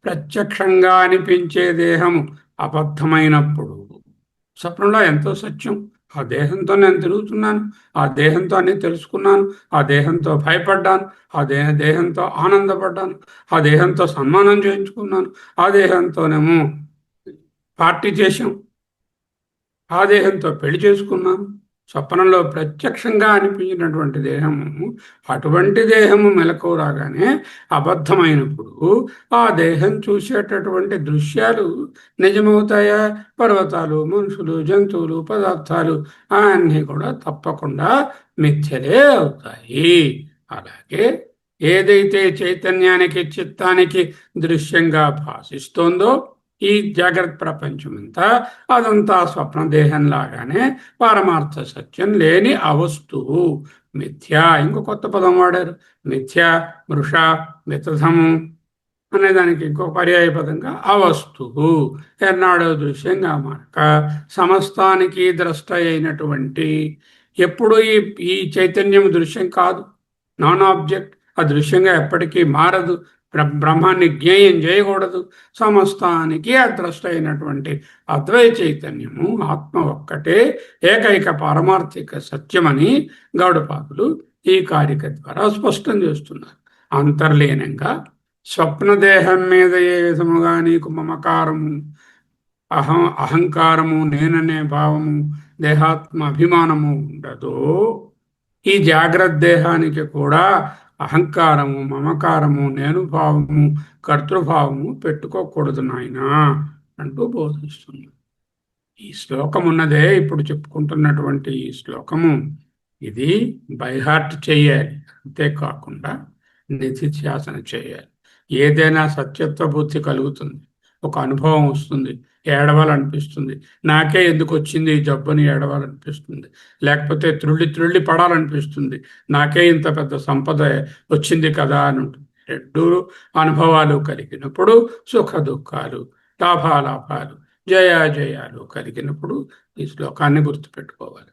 ప్రత్యక్షంగా అనిపించే దేహము అబద్ధమైనప్పుడు స్వప్నంలో ఎంతో సత్యం. ఆ దేహంతో నేను తిరుగుతున్నాను, ఆ దేహంతో అన్ని తెలుసుకున్నాను, ఆ దేహంతో భయపడ్డాను, ఆ దేహంతో ఆనందపడ్డాను, ఆ దేహంతో సన్మానం చేయించుకున్నాను, ఆ దేహంతోనేమో పార్టీ చేశాం, ఆ దేహంతో పెళ్లి చేసుకున్నాను. స్వప్నంలో ప్రత్యక్షంగా అనిపించినటువంటి దేహము, అటువంటి దేహము మెలకు రాగానే అబద్ధమైనప్పుడు ఆ దేహం చూసేటటువంటి దృశ్యాలు నిజమవుతాయా? పర్వతాలు, మనుషులు, జంతువులు, పదార్థాలు అన్నీ కూడా తప్పకుండా మిథ్యలే అవుతాయి. అలాగే ఏదైతే చైతన్యానికి, చిత్తానికి దృశ్యంగా భాషిస్తోందో ఈ జాగ్రత్త ప్రపంచం అంతా, అదంతా స్వప్నదేహంలాగానే పారమార్థ సత్యం లేని అవస్తువు మిథ్య. ఇంకో కొత్త పదం వాడారు, మిథ్య, మృష, వితథము అనేదానికి ఇంకో పర్యాయ పదంగా అవస్తువు. ఎన్నాడో దృశ్యంగా మారక సమస్తానికి ద్రష్ట అయినటువంటి, ఎప్పుడు ఈ ఈ చైతన్యం దృశ్యం కాదు, నాన్ ఆబ్జెక్ట్. ఆ దృశ్యంగా ఎప్పటికీ మారదు. బ్రహ్మాన్ని జ్ఞేయం చేయకూడదు. సమస్తానికి అద్రష్ట అయినటువంటి అద్వైత చైతన్యము, ఆత్మ ఒక్కటే ఏకైక పారమార్థిక సత్యమని గౌడపాదులు ఈ కారిక ద్వారా స్పష్టం చేస్తున్నారు. అంతర్లీనంగా స్వప్నదేహం మీద ఏ విధముగా నీకు మమకారము, అహంకారము, నేననే భావము, దేహాత్మ అభిమానము ఉండదో, ఈ జాగ్రత్త దేహానికి కూడా అహంకారము, మమకారము, నేను భావము, కర్తృభావము పెట్టుకోకూడదు నాయనా అంటూ బోధిస్తుంది. ఈ శ్లోకం ఉన్నదే ఇప్పుడు చెప్పుకుంటున్నటువంటి ఈ శ్లోకము, ఇది బైహార్ట్ చేయాలి. అంతేకాకుండా నిధిధ్యాసన చేయాలి. ఏదైనా సత్యత్వ బుద్ధి కలుగుతుంది, ఒక అనుభవం వస్తుంది, ఏడవాలనిపిస్తుంది. నాకే ఎందుకు వచ్చింది ఈ జబ్బుని ఏడవాలనిపిస్తుంది, లేకపోతే త్రుళ్ళి త్రుళ్ళి పడాలనిపిస్తుంది, నాకే ఇంత పెద్ద సంపద వచ్చింది కదా అని ఉంటుంది. రెండు అనుభవాలు కలిగినప్పుడు సుఖ దుఃఖాలు, లాభాలాభాలు, జయాజయాలు కలిగినప్పుడు ఈ శ్లోకాన్ని గుర్తుపెట్టుకోవాలి,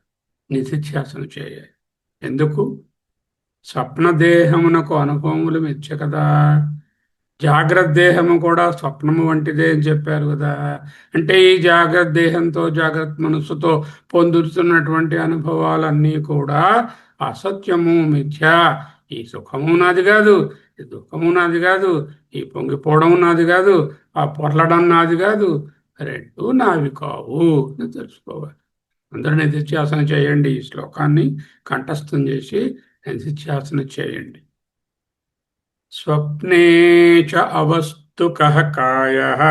నిధిధ్యాసన చేయాలి. ఎందుకు? స్వప్నదేహమునకు అనుభవములు మెచ్చ కదా. జాగ్రత్త దేహము కూడా స్వప్నము వంటిదే అని చెప్పారు కదా. అంటే ఈ జాగ్రత్త దేహంతో, జాగ్రత్త మనస్సుతో పొందుతున్నటువంటి అనుభవాలన్నీ కూడా అసత్యము, మిథ్య. ఈ సుఖము నాది కాదు, ఈ దుఃఖము నాది కాదు, ఈ పొంగిపోవడం నాది కాదు, ఆ పొర్లడం నాది కాదు, రెండు నావి కావు అని తెలుసుకోవాలి. అందరూ నిధిధ్యాసన చేయండి. ఈ శ్లోకాన్ని కంఠస్థం చేసి నిధిధ్యాసన చేయండి. స్వప్నే చ అవస్తుకః కాయః.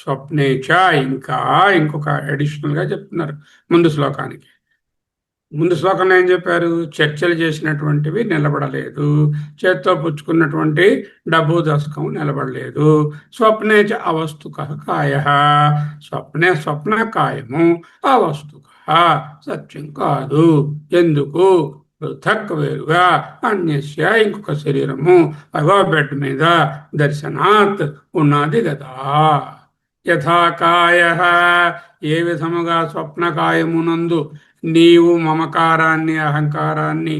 స్వప్నే చ, ఇంకా ఇంకొక అడిషనల్గా చెప్తున్నారు ముందు శ్లోకానికి. ముందు శ్లోకంలో ఏం చెప్పారు? చర్చలు చేసినటువంటివి నిలబడలేదు, చేత్తో పుచ్చుకున్నటువంటి డబ్బు దశకం నిలబడలేదు. స్వప్నే చ అవస్తుకః కాయః. స్వప్న కాయము, అవస్తుకః సత్యం కాదు. ఎందుకు? పృథక్ వేరుగా అన్యస్య ఇంకొక శరీరము అగో బెడ్ మీద దర్శనాత్ ఉన్నది కదా. యథాకాయ ఏ విధముగా స్వప్నకాయమునందు నీవు మమకారాన్ని అహంకారాన్ని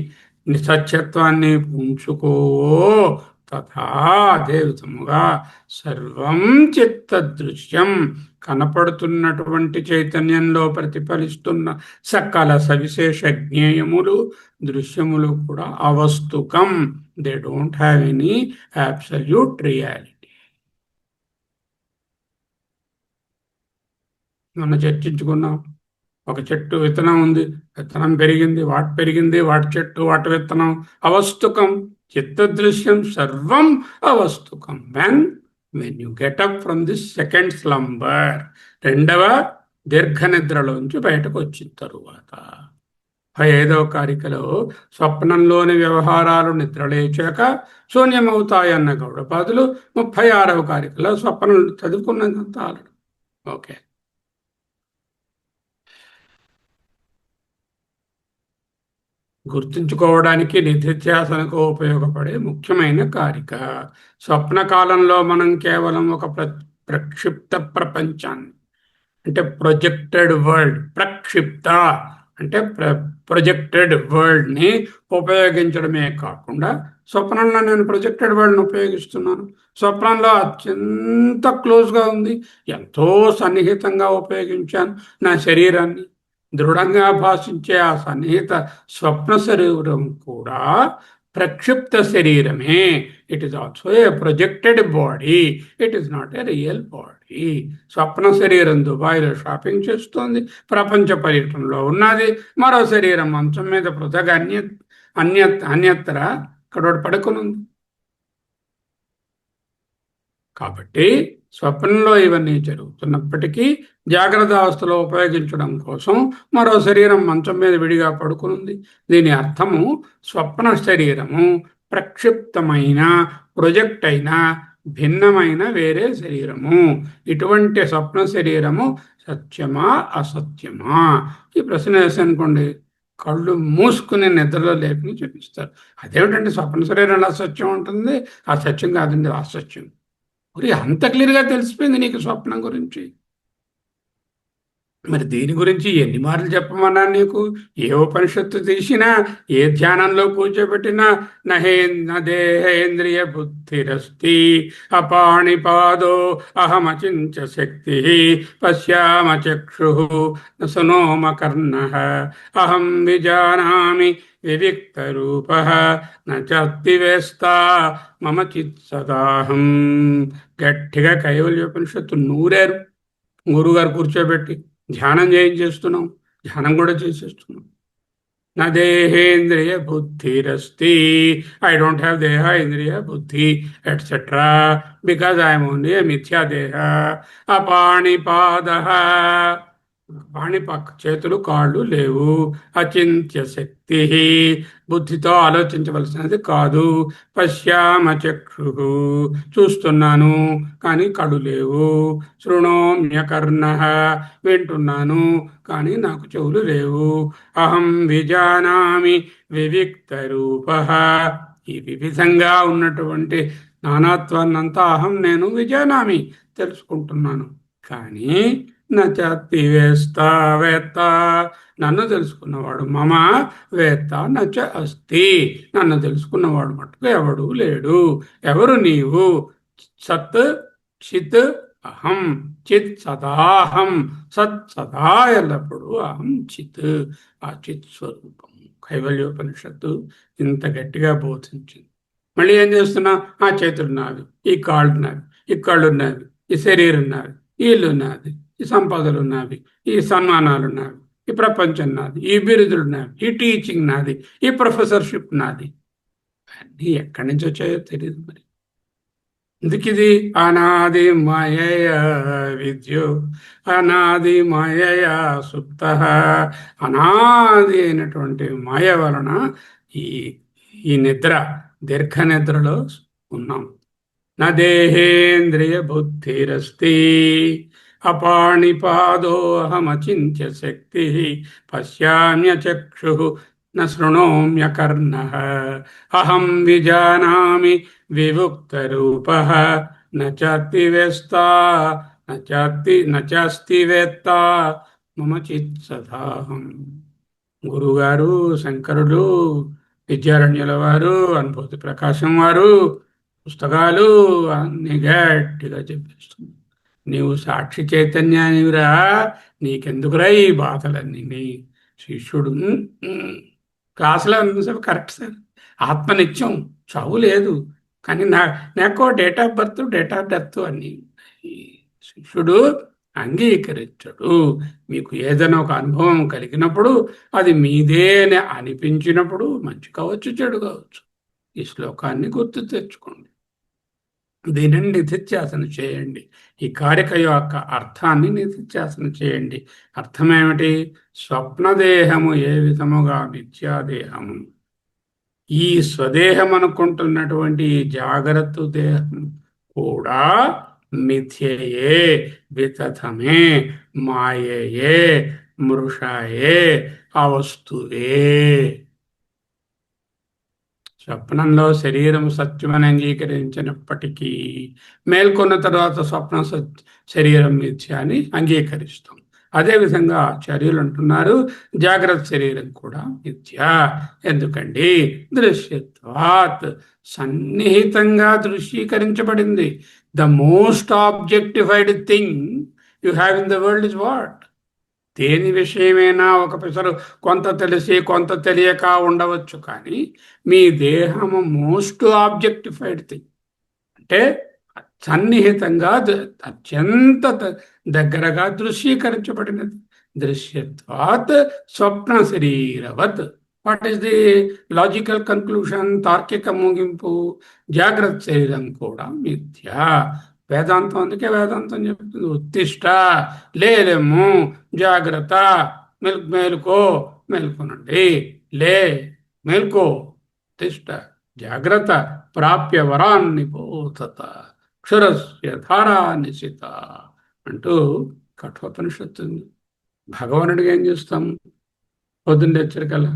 నిసత్యత్వాన్ని ఉంచుకోవో తథా అదే విధముగా సర్వం చిత్తదృశ్యం కనపడుతున్నటువంటి చైతన్యంలో ప్రతిఫలిస్తున్న సకల సవిశేష జ్ఞేయములు దృశ్యములు కూడా అవస్తుకం. They don't have any absolute reality. మనం చర్చించుకున్నాం, ఒక చెట్టు విత్తనం ఉంది, విత్తనం పెరిగింది, వాటి పెరిగింది, వాటి చెట్టు, వాటి విత్తనం అవస్తుకం. చిత్తదృశ్యం సర్వం అవస్తుకం. When you get up from this second slumber, రెండవ దీర్ఘ నిద్రలోంచి బయటకు వచ్చిన తరువాత 5వ కారికలో స్వప్నంలోని వ్యవహారాలు నిద్రలేచాక శూన్యమవుతాయన్న గౌడపాదులు 36వ కారికలో స్వప్నం చదువుకున్నంత ఆలడు. ఓకే, గుర్తుంచుకోవడానికి నిధిధ్యాసనకు ఉపయోగపడే ముఖ్యమైన కారిక. స్వప్న కాలంలో మనం కేవలం ఒక ప్రక్షిప్త ప్రపంచాన్ని, అంటే ప్రొజెక్టెడ్ వరల్డ్, ప్రక్షిప్త అంటే ప్రొజెక్టెడ్ వరల్డ్ని ఉపయోగించడమే కాకుండా స్వప్నంలో నేను ప్రొజెక్టెడ్ వరల్డ్ని ఉపయోగిస్తున్నాను. స్వప్నంలో అత్యంత క్లోజ్గా ఉంది, ఎంతో సన్నిహితంగా ఉపయోగించాను నా శరీరాన్ని. దృఢంగా భాషించే ఆ సన్నిహిత స్వప్న శరీరం కూడా ప్రక్షిప్త శరీరమే. It is also a projected body, it is not a real body. స్వప్న శరీరం దుబాయ్లో షాపింగ్ చేస్తోంది, ప్రపంచ పర్యటనలో ఉన్నది. మరో శరీరం మంచం మీద పృథక్ అన్యత్ర ఇక్కడ పడుకుని ఉంది. కాబట్టి స్వప్నంలో ఇవన్నీ జరుగుతున్నప్పటికీ జాగ్రత్త అవస్థలో ఉపయోగించడం కోసం మరో శరీరం మంచం మీద విడిగా పడుకునుంది. దీని అర్థము స్వప్న శరీరము ప్రక్షిప్తమైన, ప్రొజెక్ట్ అయిన, భిన్నమైన వేరే శరీరము. ఇటువంటి స్వప్న శరీరము సత్యమా అసత్యమా? ఈ ప్రశ్న వేసానుకోండి, కళ్ళు మూసుకుని నిద్రలో లేపని చూపిస్తారు. అదేమిటంటే స్వప్న శరీరం ఎలా సత్యం ఉంటుంది? ఆ సత్యం కాదండి, అసత్యం. మరి అంత క్లియర్గా తెలిసిపోయింది నీకు స్వప్నం గురించి. మరి దీని గురించి ఎన్ని మార్లు చెప్పమన్నా నీకు? ఏ ఉపనిషత్తు తీసినా, ఏ ధ్యానంలో కూర్చోబెట్టినా నదేహేంద్రియ బుద్ధిరస్తి అపాణిపాదో అహమచించ శక్తి పశ్యామ చక్షు నసనోమ కర్ణ అహం విజానామి వివిక్త రూప నచత్తివేస్తా మమ చిత్ సదాహం. గట్టిగా కైవల్యోపనిషత్తు నూరారు గురువుగారు కూర్చోబెట్టి. ధ్యానం చేస్తున్నాం, ధ్యానం కూడా చేసేస్తున్నాం. నా దేహేంద్రియ బుద్ధిరస్తి, ఐ డోంట్ హ్యావ్ దేహ ఇంద్రియ బుద్ధి ఎట్సెట్రా బికాజ్ ఐఎమ్ ఓన్లీ ఏ మిథ్యా దేహ. అపాణిపాద, పాణిపాక్ చేతులు కాళ్ళు లేవు. అచింత్య శక్తి, బుద్ధితో ఆలోచించవలసినది కాదు. పశ్యామ చక్షు, చూస్తున్నాను కానీ కళ్ళు లేవు. శృణోమ్యకర్ణ, వింటున్నాను కానీ నాకు చెవులు లేవు. అహం విజానామి వివిక్త రూప, ఈ వివిధంగా ఉన్నటువంటి నానాత్వాన్నంతా అహం నేను విజానామి తెలుసుకుంటున్నాను. కానీ నచతి వేత్త, నన్ను తెలుసుకున్నవాడు మమ వేత్త నచ అస్తి, నన్ను తెలుసుకున్నవాడు మటుకు ఎవడు లేడు. ఎవరు నీవు? సత్ చిత్ అహం, చిత్ సదాహం, సత్ సదా ఎల్లప్పుడు అహం చిత్, ఆ చిత్ స్వరూపం. కైవల్యోపనిషత్తు ఇంత గట్టిగా బోధించింది. మళ్ళీ ఏం చేస్తున్నా? ఆ చేతులు నావి, ఈ కాళ్ళు నావి, ఈ కళ్ళు నావి, ఈ శరీరం నావి, ఈ ఇల్లు నాది, ఈ సంపదలు నావి, ఈ సన్మానాలు నావి, ఈ ప్రపంచం నాది, ఈ బిరుదులు నావి, ఈ టీచింగ్ నాది, ఈ ప్రొఫెసర్షిప్ నాది. అన్నీ ఎక్కడి నుంచి వచ్చాయో తెలియదు. మరి ఎందుకిది? అనాది మాయయ విద్యో అనాది మాయయ సుప్త, అనాది అయినటువంటి మాయ వలన ఈ నిద్ర, దీర్ఘ నిద్రలో ఉన్నాం. నా దేహేంద్రియ బుద్ధిరస్తి అపాణిపాదో అహమచింత్య శక్తి పశ్యామ్య చక్షు న శృణోమ్యకర్ణః అహం విజానామి విముక్తరూపః నాస్తి వేత్తా నాస్తి వేత్తా మమ చిత్సదాహం. గురువుగారు, శంకరులు, విద్యారణ్యుల వారు, అనుభూతి ప్రకాశం వారు పుస్తకాలు అన్ని గట్టిగా చెప్పేస్తుంది. నీవు సాక్షి చైతన్యానివిరా, నీకెందుకురా ఈ బాధలన్నీ. నీ శిష్యుడు క్లాసులో అనిపించారు కరెక్ట్ సార్, ఆత్మనిత్యం, చావు లేదు, కానీ నాకు date of birth date of death అన్ని. శిష్యుడు అంగీకరించడు. మీకు ఏదైనా ఒక అనుభవం కలిగినప్పుడు అది మీదే అని అనిపించినప్పుడు మంచి కావచ్చు, చెడు కావచ్చు, ఈ శ్లోకాన్ని గుర్తు తెచ్చుకోండి. దీనిని నిధిధ్యాసన చేయండి. ఈ కారిక యొక్క అర్థాన్ని నిధిధ్యాసన చేయండి. అర్థమేమిటి? స్వప్నదేహము ఏ విధముగా మిథ్యాదేహము, ఈ స్వదేహం అనుకుంటున్నటువంటి ఈ జాగ్రత్త దేహం కూడా మిథ్యయే, వితథమే, మాయయే, మృషయే, అవస్తువే. స్వప్నంలో శరీరం సత్యమని అంగీకరించినప్పటికీ మేల్కొన్న తర్వాత స్వప్న శరీరం మిథ్య అని అంగీకరిస్తాం. అదేవిధంగా ఆచార్యులు అంటున్నారు జాగ్రత్త శరీరం కూడా మిథ్య. ఎందుకండి? దృశ్యత్వాత్, సన్నిహితంగా దృశ్యీకరించబడింది. The most objectified thing you have in the world is what? దేని విషయమైనా ఒక పిసరు కొంత తెలిసి కొంత తెలియక ఉండవచ్చు, కానీ మీ దేహము మోస్ట్ ఆబ్జెక్టిఫైడ్ థింగ్, అంటే సన్నిహితంగా అత్యంత దగ్గరగా దృశ్యీకరించబడినది. దృశ్యత్వాత్ స్వప్న శరీరవత్. What is the logical conclusion, తార్కిక ముగింపు? జాగ్రత్త శరీరం కూడా మిథ్య. వేదాంతం అందుకే వేదాంతం చెప్తుంది, ఉత్తిష్ట, లేలేము, జాగ్రత్త, మేలుకో, మేల్కొనండి, లే, మేల్కో, ఉత్తిష్ట జాగ్రత్త, ప్రాప్య వరాన్ని పోతత క్షురస్య ధారా నిశిత అంటూ కఠోపనిషత్తు. భగవానుడికి ఏం చేస్తాం? పొద్దున్న హెచ్చరికల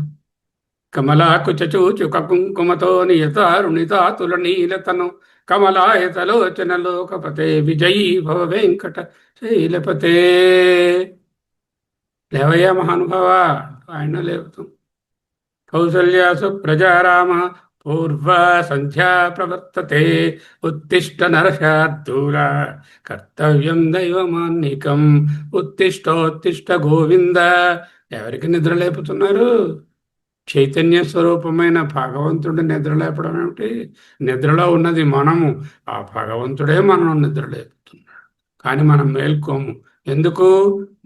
కమలాకుచూచుక కుంకుమతో నియత రుణిత తులనీలతను కమలాయతలోచనలోకపతే విజయీ భవ వెంకట శైలపతే. లేవయ్యా మహానుభావ, ఆయన లేవుతాం. కౌసల్యాసు ప్రజారామ పూర్వ సంధ్యా ప్రవర్తతే ఉత్తిష్ట నరశార్దూల కర్తవ్యం దైవమాన్నికం ఉత్తిష్టోత్తిష్ట గోవింద. ఎవరికి నిద్ర లేపుతున్నారు? చైతన్య స్వరూపమైన భగవంతుడు నిద్ర లేపడం ఏమిటి? నిద్రలో ఉన్నది మనము, ఆ భగవంతుడే మనం నిద్ర లేపుతున్నాడు, కానీ మనం మేల్కోము. ఎందుకు?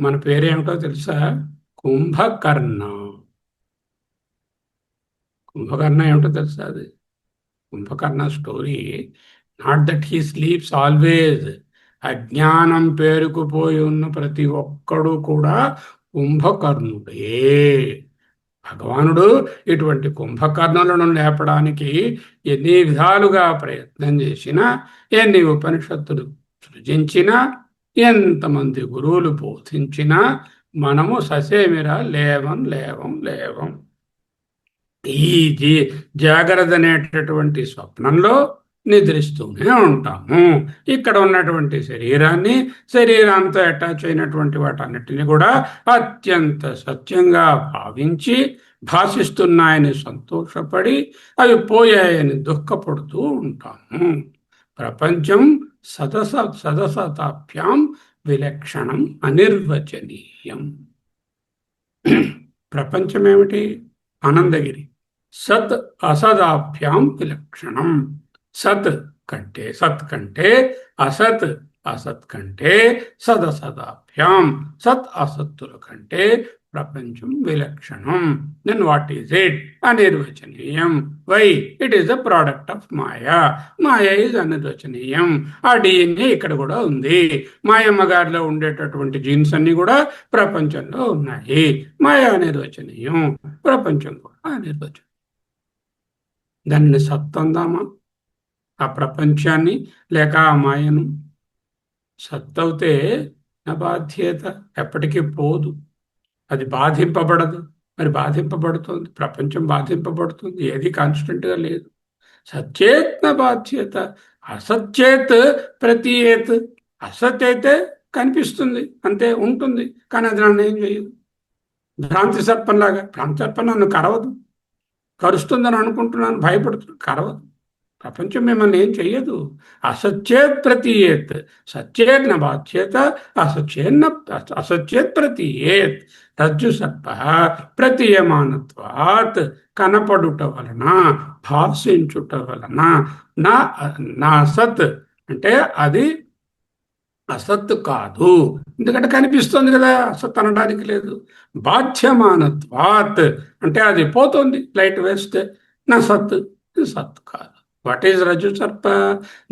మన పేరేమిటో తెలుసా? కుంభకర్ణ. కుంభకర్ణ ఏమిటో తెలుసా? అది Kumbhakarna story. Not that he sleeps always. అజ్ఞానం పేరుకుపోయి ఉన్న ప్రతి ఒక్కడు కూడా కుంభకర్ణుడే. భగవానుడు ఇటువంటి కుంభకర్ణులను లేపడానికి ఎన్ని విధాలుగా ప్రయత్నం చేసినా, ఎన్ని ఉపనిషత్తులు సృజించినా, ఎంతమంది గురువులు బోధించినా మనము ససేమిరా లేవం లేవం లేవం. ఈ జాగ్రత్త అనేటటువంటి స్వప్నంలో నిద్రిస్తూనే ఉంటాము. ఇక్కడ ఉన్నటువంటి శరీరాన్ని, శరీరంతో అటాచ్ అయినటువంటి వాటన్నిటిని కూడా అత్యంత సత్యంగా భావించి భాషిస్తున్నాయని సంతోషపడి అవి పోయాయని దుఃఖపడుతూ ఉంటాము. ప్రపంచం సదసతాభ్యాం విలక్షణం అనిర్వచనీయం. ప్రపంచం ఏమిటి? ఆనందగిరి. సత్ అసదాభ్యాం విలక్షణం. సత్ కంటే అసత్, అసత్ కంటే సదసదాభ్యాం, సత్ అసత్తుల కంటే ప్రపంచం విలక్షణం. Then what is it? అనిర్వచనీయం. Why? It is the product of maya. Maya is అనిర్వచనీయం. ఆ డిఎన్ఏ ఇక్కడ కూడా ఉంది. మాయమ్మ గారిలో ఉండేటటువంటి జీన్స్ అన్ని కూడా ప్రపంచంలో ఉన్నాయి. మాయా అనిర్వచనీయం, ప్రపంచం కూడా అనిర్వచనీయం. దాన్ని సత్తందామా? ఆ ప్రపంచాన్ని లేక ఆ మాయను? సత్తవుతే నా బాధ్యత ఎప్పటికీ పోదు, అది బాధింపబడదు. మరి బాధింపబడుతుంది, ప్రపంచం బాధింపబడుతుంది, ఏది కాన్స్టెంట్గా లేదు. సచేత్ బాధ్యత, అసచేత్ ప్రతీయేత్. అసత్ అయితే కనిపిస్తుంది, అంతే ఉంటుంది, కానీ అది నన్ను ఏం చేయదు. భ్రాంతి సర్పంలాగా, భ్రాంతి సర్పం నన్ను కరవదు, కరుస్తుందని అనుకుంటున్నాను, భయపడుతున్నాను, కరవదు. ప్రపంచం మిమ్మల్ని ఏం చెయ్యదు. అసచ్చేత్ ప్రతీయేత్, సచ్చేత్ న బాధ్యత, అసచ్చేన్న అసచ్చేత్ ప్రతీయేత్. రజ్జు సర్ప ప్రతీయమానత్వాత్, కనపడుట వలన, భాషించుట వలన, నా నా సత్ అంటే అది అసత్తు కాదు, ఎందుకంటే కనిపిస్తుంది కదా, అసత్ అనడానికి లేదు. బాధ్యమానత్వాత్ అంటే అది పోతుంది, లైట్ వేస్తే, నా సత్, ఇది సత్ కాదు. వాట్ ఈజ్ రజ్జు సర్ప?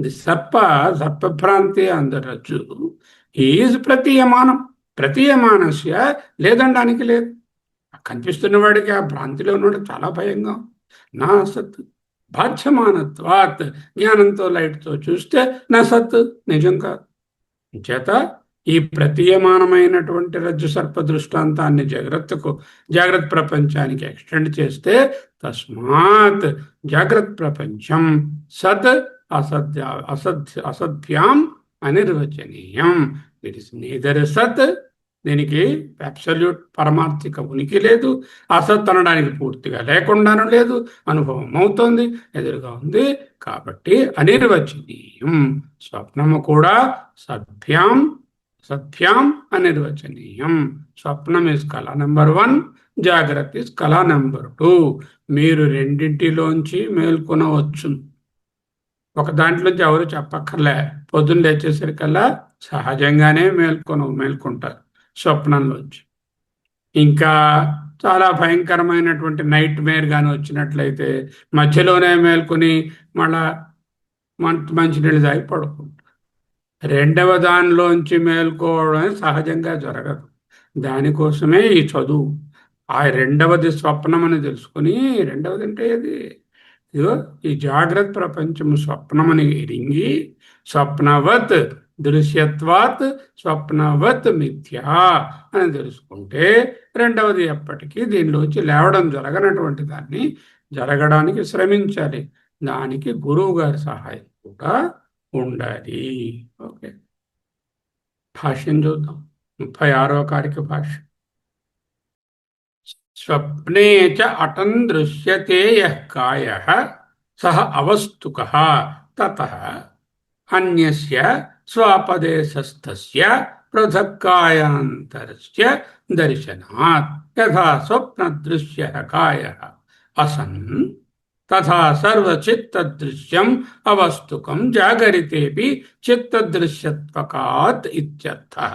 ది సర్ప, సర్పభ్రాంతి అంద రజ్జు ఈజ్ ప్రతీయమానం. ప్రతీయమానస్య లేదనడానికి లేదు. కనిపిస్తున్న వాడికి, ఆ భ్రాంతిలో ఉన్నవాడికి చాలా భయంగా నా సత్. బాధ్యమానత్వాత్ జ్ఞానంతో, లైట్తో చూస్తే నా సత్ నిజం కాదు. చేత ఈ ప్రతీయమానమైనటువంటి రజ్జు సర్ప దృష్టాంతాన్ని జాగ్రత్త ప్రపంచానికి ఎక్స్టెండ్ చేస్తే, తస్మాత్ జాగ్రత్త ప్రపంచం సత్ అసద్భ్యాం అనిర్వచనీయం. ఇట్ ఇస్ నీదర్ సత్, దీనికి అబ్సల్యూట్ పరమార్థిక ఉనికి లేదు, అసత్ అనడానికి పూర్తిగా లేకుండాను లేదు, అనుభవం అవుతోంది, ఎదురుగా ఉంది, కాబట్టి అనిర్వచనీయం. స్వప్నము కూడా సద్భ్యాం అనిర్వచనీయం. స్వప్నం ఇస్ కళ నెంబర్ 1, జాగ్రత్త ఇస్ కళ నెంబర్ 2. మీరు రెండింటిలోంచి మేల్కొనవచ్చు. ఒక దాంట్లోంచి ఎవరు చెప్పక్కర్లే, పొద్దున్న లేచేసరికల్లా సహజంగానే మేల్కొంటారు స్వప్నంలోంచి. ఇంకా చాలా భయంకరమైనటువంటి నైట్ మేర్ కానీ వచ్చినట్లయితే మధ్యలోనే మేల్కొని మళ్ళా మంచినీళ్ళు తాగి పడుకుంటారు. రెండవ దానిలోంచి మేల్కోవడం సహజంగా జరగదు. దానికోసమే ఈ చదువు. ఆ రెండవది స్వప్నం అని తెలుసుకుని, రెండవది అంటే ఇది ఇదిగో ఈ జాగ్రత్త ప్రపంచం స్వప్నమని ఎరింగి, స్వప్నవత్ దృశ్యత్వాత్ స్వప్నవత్ మిథ్యా అని తెలుసుకుంటే, రెండవది ఎప్పటికీ దీనిలోంచి లేవడం జరగనటువంటి దాన్ని జరగడానికి శ్రమించాలి. దానికి గురువు గారి సహాయం కూడా ఉండాలి. ఓకే, భాష్యం చూద్దాం. 36వ కారిక భాష్యం. స్వప్నే చ అటన్ దృశ్యతే యః కాయః సహ అవస్తుకః తతః అన్యస్య స్వాపదేశస్థస్య పృథక్కాయాంతరస్య దర్శనాత్ యథా స్వప్నదృశ్యః కాయః అసన్ తథా సర్వచిత్తదృశ్యం అవస్తుకం జాగరితేపి చిత్తదృశ్యత్వకాత్ ఇత్యర్థః.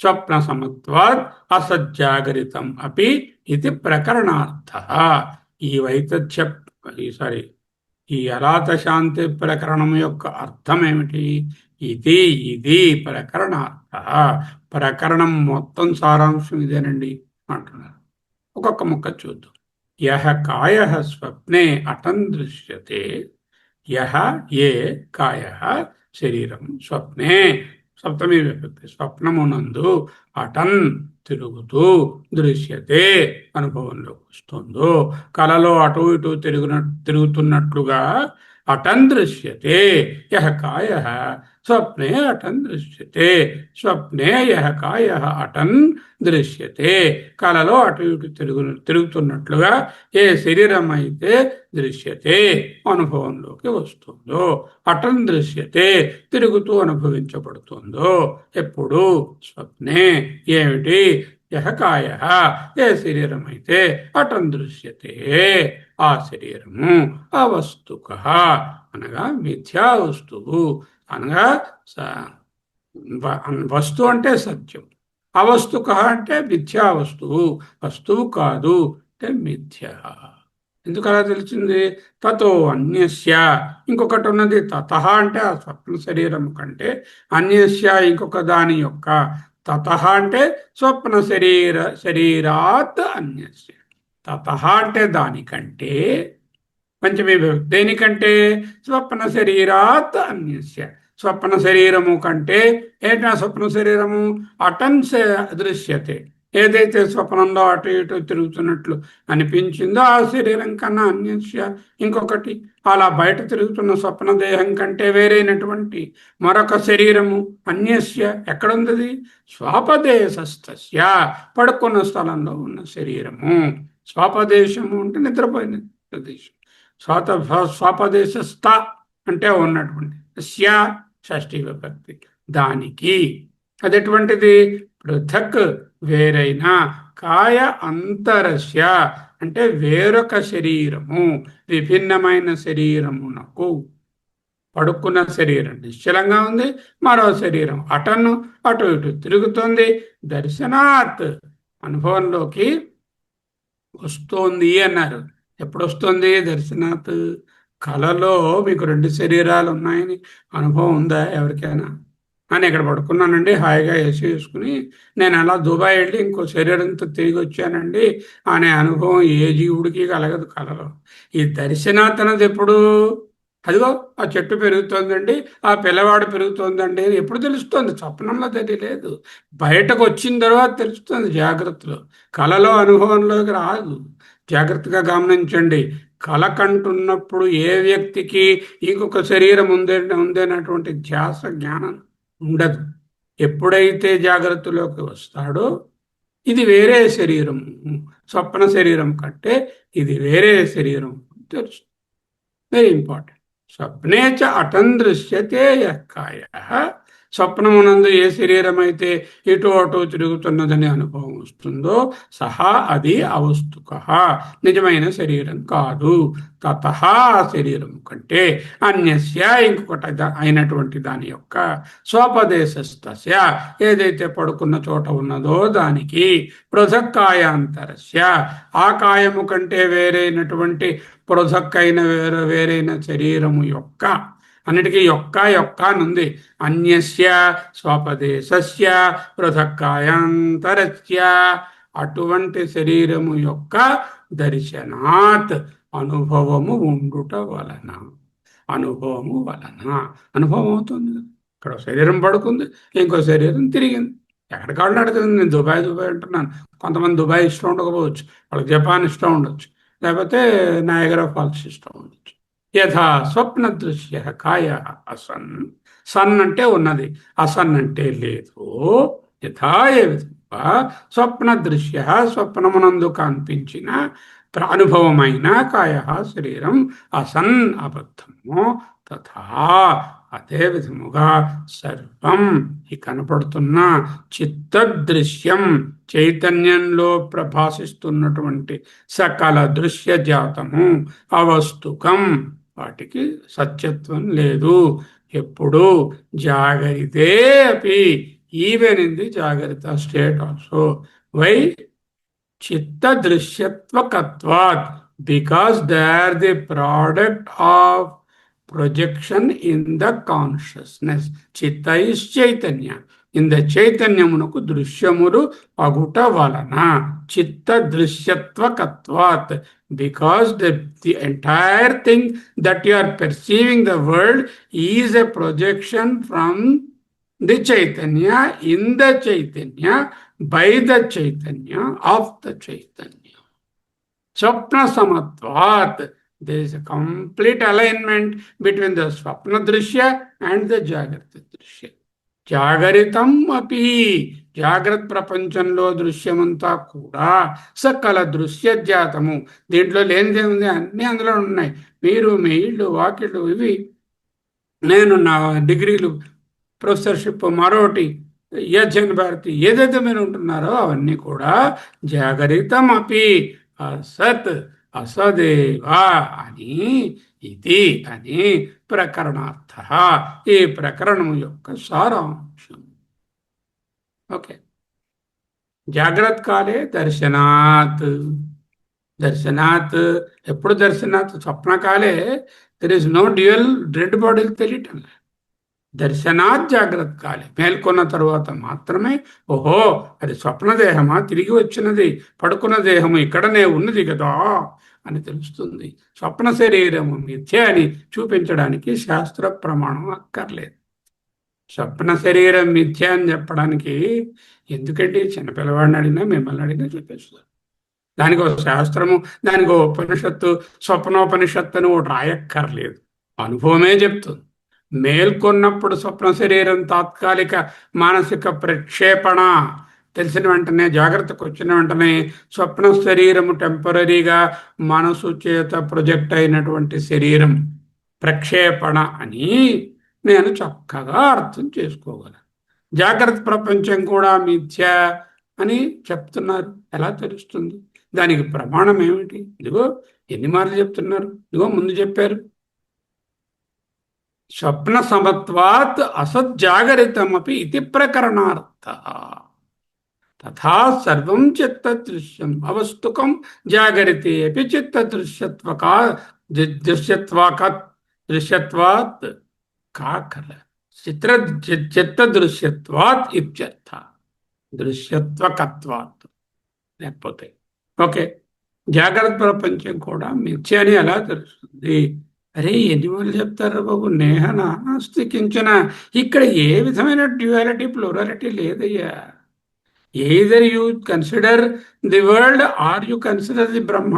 స్వప్న సమత్వాత్ అసజ్జాగరితం అపి ఇది ప్రకరణార్థః. ఈ వైతథ్య ఈ అరాత శాంతి ప్రకరణం యొక్క అర్థం ఏమిటి? ఇది ప్రకరణార్థ. ప్రకరణం మొత్తం సారాంశం ఇదేనండి అంటున్నారు. ఒక్కొక్క ముక్క చూద్దాం. యహ కాయః స్వప్నే అటన్ దృశ్యతే, యహ ఏ కాయః శరీరం, స్వప్నే సప్తమి విభక్తి, స్వప్నమునందు అటన్ తిరుగుతూ, దృశ్యతే అనుభవంలోకి వస్తుందో, కలలో అటు ఇటు తిరుగుతున్నట్లుగా అటన్ దృశ్యతే. యహ కాయః స్వప్నే అటన్ దృశ్యతే, స్వప్నే యహ కాయః అటన్ దృశ్యతే. కలలో అటు ఇటు తిరుగుతున్నట్లుగా ఏ శరీరం అయితే దృశ్యతే అనుభవంలోకి వస్తుందో, అటన్ దృశ్యతే తిరుగుతూ అనుభవించబడుతుందో, ఎప్పుడు? స్వప్నే. ఏమిటి? యహ కాయః ఏ శరీరం అయితే అటన్ దృశ్యతే, ఆ శరీరము అవస్తుకః అనగా మిథ్యా వస్తువు, అనగా వస్తువు అంటే సత్యం, అవస్తుకః అంటే మిథ్యా వస్తువు, వస్తువు కాదు అంటే మిథ్య. ఎందుకు అలా తెలిసింది? తతో అన్యస్య, ఇంకొకటి ఉన్నది. తతః అంటే ఆ స్వప్న శరీరం కంటే, అన్యస్య ఇంకొక దాని యొక్క, తతః అంటే స్వప్న శరీరాత్ అన్యస్య. తతః అంటే దానికంటే, పంచమీ విభక్తి, దేనికంటే? స్వప్న శరీరాత్ అన్యస్య. స్వప్న శరీరము కంటే. ఏంటా స్వప్న శరీరము? అటన్ దృశ్యతే. ఏదైతే స్వప్నంలో అటు ఇటు తిరుగుతున్నట్లు అనిపించిందో ఆ శరీరం కన్నా అన్యస్య ఇంకొకటి, అలా బయట తిరుగుతున్న స్వప్న దేహం కంటే వేరైనటువంటి మరొక శరీరము అన్యస్య ఎక్కడుంది? స్వాపదేశస్థస్య పడుకున్న స్థలంలో ఉన్న శరీరము. స్వాపదేశము అంటే నిద్రపోయిన ప్రదేశం. స్వాపదేశస్థ అంటే ఉన్నటువంటి స్య షష్ఠీ విభక్తి, దానికి అది ఎటువంటిది? పృథక్ వేరైన, కాయ అంతరస్య అంటే వేరొక శరీరము, విభిన్నమైన శరీరమునకు. పడుకున్న శరీరం నిశ్చలంగా ఉంది, మరో శరీరం అటను అటు ఇటు తిరుగుతుంది. దర్శనాత్ అనుభవంలోకి వస్తోంది అన్నారు. ఎప్పుడు వస్తుంది దర్శనాత్? కలలో మీకు 2 శరీరాలు ఉన్నాయని అనుభవం ఉందా ఎవరికైనా? అని ఇక్కడ పడుకున్నానండి, హాయిగా ఏసీ వేసుకుని నేను అలా దుబాయ్ వెళ్ళి ఇంకో శరీరంతో తిరిగి వచ్చానండి అనే అనుభవం ఏ జీవుడికి కలగదు కలలో. ఈ దర్శనాత్ అన్నది ఎప్పుడు? అదిగో ఆ చెట్టు పెరుగుతోందండి, ఆ పిల్లవాడు పెరుగుతోందండి ఎప్పుడు తెలుస్తుంది? స్వప్నంలో తెలియలేదు, బయటకు వచ్చిన తర్వాత తెలుస్తుంది జాగ్రత్తలో. కలలో అనుభవంలోకి రాదు. జాగ్రత్తగా గమనించండి. కల కంటున్నప్పుడు ఏ వ్యక్తికి ఇంకొక శరీరం ఉందన్నటువంటి ధ్యాస జ్ఞానం ఉండదు. ఎప్పుడైతే జాగ్రత్తలోకి వస్తాడో ఇది వేరే శరీరం, స్వప్న శరీరం కంటే ఇది వేరే శరీరం తెలుసు. Very important. స్వప్నే చ అటన్ దృశ్యతే యః కాయః. స్వప్నమునందు ఏ శరీరం అయితే ఇటు అటు తిరుగుతున్నదని అనుభవం వస్తుందో సహా అది అవస్తుకః, నిజమైన శరీరం కాదు. తతః ఆ శరీరం కంటే అన్యస్య ఇంకొకటి అయినటువంటి దాని యొక్క స్వపదేశస్థస్య ఏదైతే పడుకున్న చోట ఉన్నదో దానికి పృథక్కాయాంతరస్య ఆ కాయము కంటే వేరైనటువంటి పృథక్కైన వేరైన శరీరము యొక్క, అన్నిటికీ యొక్క నుంది. అన్యస్య స్వపదేశస్య పృథక్కాయాంతరస్య అటువంటి శరీరము యొక్క దర్శనాత్ అనుభవము ఉండుట వలన, అనుభవము వలన అనుభవం అవుతుంది. ఇక్కడ శరీరం పడుకుంది, ఇంకో శరీరం తిరిగింది. ఎక్కడికి వాళ్ళు అడుగుతుంది? నేను దుబాయ్ అంటున్నాను. కొంతమంది దుబాయ్ ఇష్టం ఉండకపోవచ్చు, వాళ్ళకి జపాన్ ఇష్టం ఉండొచ్చు, లేకపోతే నయాగరా ఫాల్స్ ఇష్టం ఉండొచ్చు. యథా స్వప్న దృశ్య కాయ అసన్, సన్ అంటే ఉన్నది, అసన్ అంటే లేదు. యథా ఏ విధంగా స్వప్న దృశ్య స్వప్నమునందు కనిపించిన అనుభవమైన కాయ శరీరం అసన్ అబద్ధము, తథా అదే విధముగా సర్వం ఈ కనపడుతున్న చిత్తదృశ్యం చైతన్యంలో ప్రభాసిస్తున్నటువంటి సకల దృశ్య జాతము అవస్తుకం, వాటికి సత్యత్వం లేదు. ఎప్పుడు జాగరితే అపి, even in the jagrita state also. Why? చిత్త దృశ్యత్వకత్వాత్, because they are the product of projection in the consciousness. Chitta is chaitanya, in the చైతన్యమునకు దృశ్యములు అగుట వలన చిత్త దృశ్యత్వకత్వాత్, because the entire thing that you are perceiving the world is a projection from the Chaitanya, in the Chaitanya, by the Chaitanya, of the Chaitanya. Swapna samatvat, there is a complete alignment between the Swapna Drishya and the Jagrata Drishya. జాగరితం అపి, జాగ్రత్త ప్రపంచంలో దృశ్యమంతా కూడా సకల దృశ్యజాతము, దీంట్లో లేనిదేముంది? అన్నీ అందులో ఉన్నాయి. మీరు మీ ఇళ్ళు వాకిళ్ళు ఇవి, నేను నా డిగ్రీలు, ప్రొఫెసర్షిప్, మరోటి, యజ్ఞ భారతి, ఏదైతే మీరు ఉంటున్నారో అవన్నీ కూడా జాగరితం అపి అసత్ అసదేవా అని, ఇది అని ప్రకరణార్థ, ఈ ప్రకరణము యొక్క సారాంశం. ఓకే. జాగ్రత్త కాలే దర్శనాత్, దర్శనాత్ ఎప్పుడు దర్శనాత్? స్వప్నకాలే దెర్ ఇస్ నో డ్యూయల్, రెండు బాడీలు తెలియటం. దర్శనాత్ జాగ్రత్త కాలే, మేల్కొన్న తరువాత మాత్రమే ఓహో అది స్వప్నదేహమా, తిరిగి వచ్చినది, పడుకున్న దేహము ఇక్కడనే ఉన్నది కదా అని తెలుస్తుంది. స్వప్న శరీరము మిథ్య అని చూపించడానికి శాస్త్ర ప్రమాణం అక్కర్లేదు. స్వప్న శరీరం మిథ్య అని చెప్పడానికి ఎందుకండి చిన్నపిల్లవాడిని అడిగినా మిమ్మల్ని అడిగినా చెప్పేస్తారు. దానికి ఒక శాస్త్రము, దానికి ఒక ఉపనిషత్తు, స్వప్నోపనిషత్తు అని ఒకటి రాయక్కర్లేదు. అనుభవమే చెప్తుంది. మేల్కొన్నప్పుడు స్వప్న శరీరం తాత్కాలిక మానసిక ప్రక్షేపణ. తెలిసిన వెంటనే జాగ్రత్తకు వచ్చిన వెంటనే స్వప్న శరీరము టెంపరీగా మనసు చేత ప్రొజెక్ట్ అయినటువంటి శరీరం ప్రక్షేపణ అని నేను చక్కగా అర్థం చేసుకోగలను. జాగ్రత్త ప్రపంచం కూడా మిథ్య అని చెప్తున్నారు. ఎలా తెలుస్తుంది? దానికి ప్రమాణం ఏమిటి? ఇదిగో ఎన్ని మార్లు చెప్తున్నారు. ఇదిగో ముందు చెప్పారు, స్వప్న సమత్వాత్ అసజ్జాగరితమపి ఇది ప్రకరణార్థ తథా సర్వం చిత్తదృశ్యం అవస్తుకం జాగరితే అపి చిత్తదృశ్యత్వకా దృశ్యత్వాకత్ దృశ్యత్వాత్ కాకల చిత్ర చిత్తదృశ్యత్వాత్ ఇత్యర్థ. దృశ్యత్వకత్వాత్ లేకపోతే ఓకే. జాగ్రత్త ప్రపంచం కూడా మిథ్య అని ఎలా తెలుస్తుంది? అరే ఎన్ని వాళ్ళు చెప్తారు బాబు, నేహ నాస్తి కించన. ఇక్కడ ఏ విధమైన డ్యువాలిటీ ప్లూరాలిటీ లేదయ్యా. Either you consider the world or you consider the Brahma.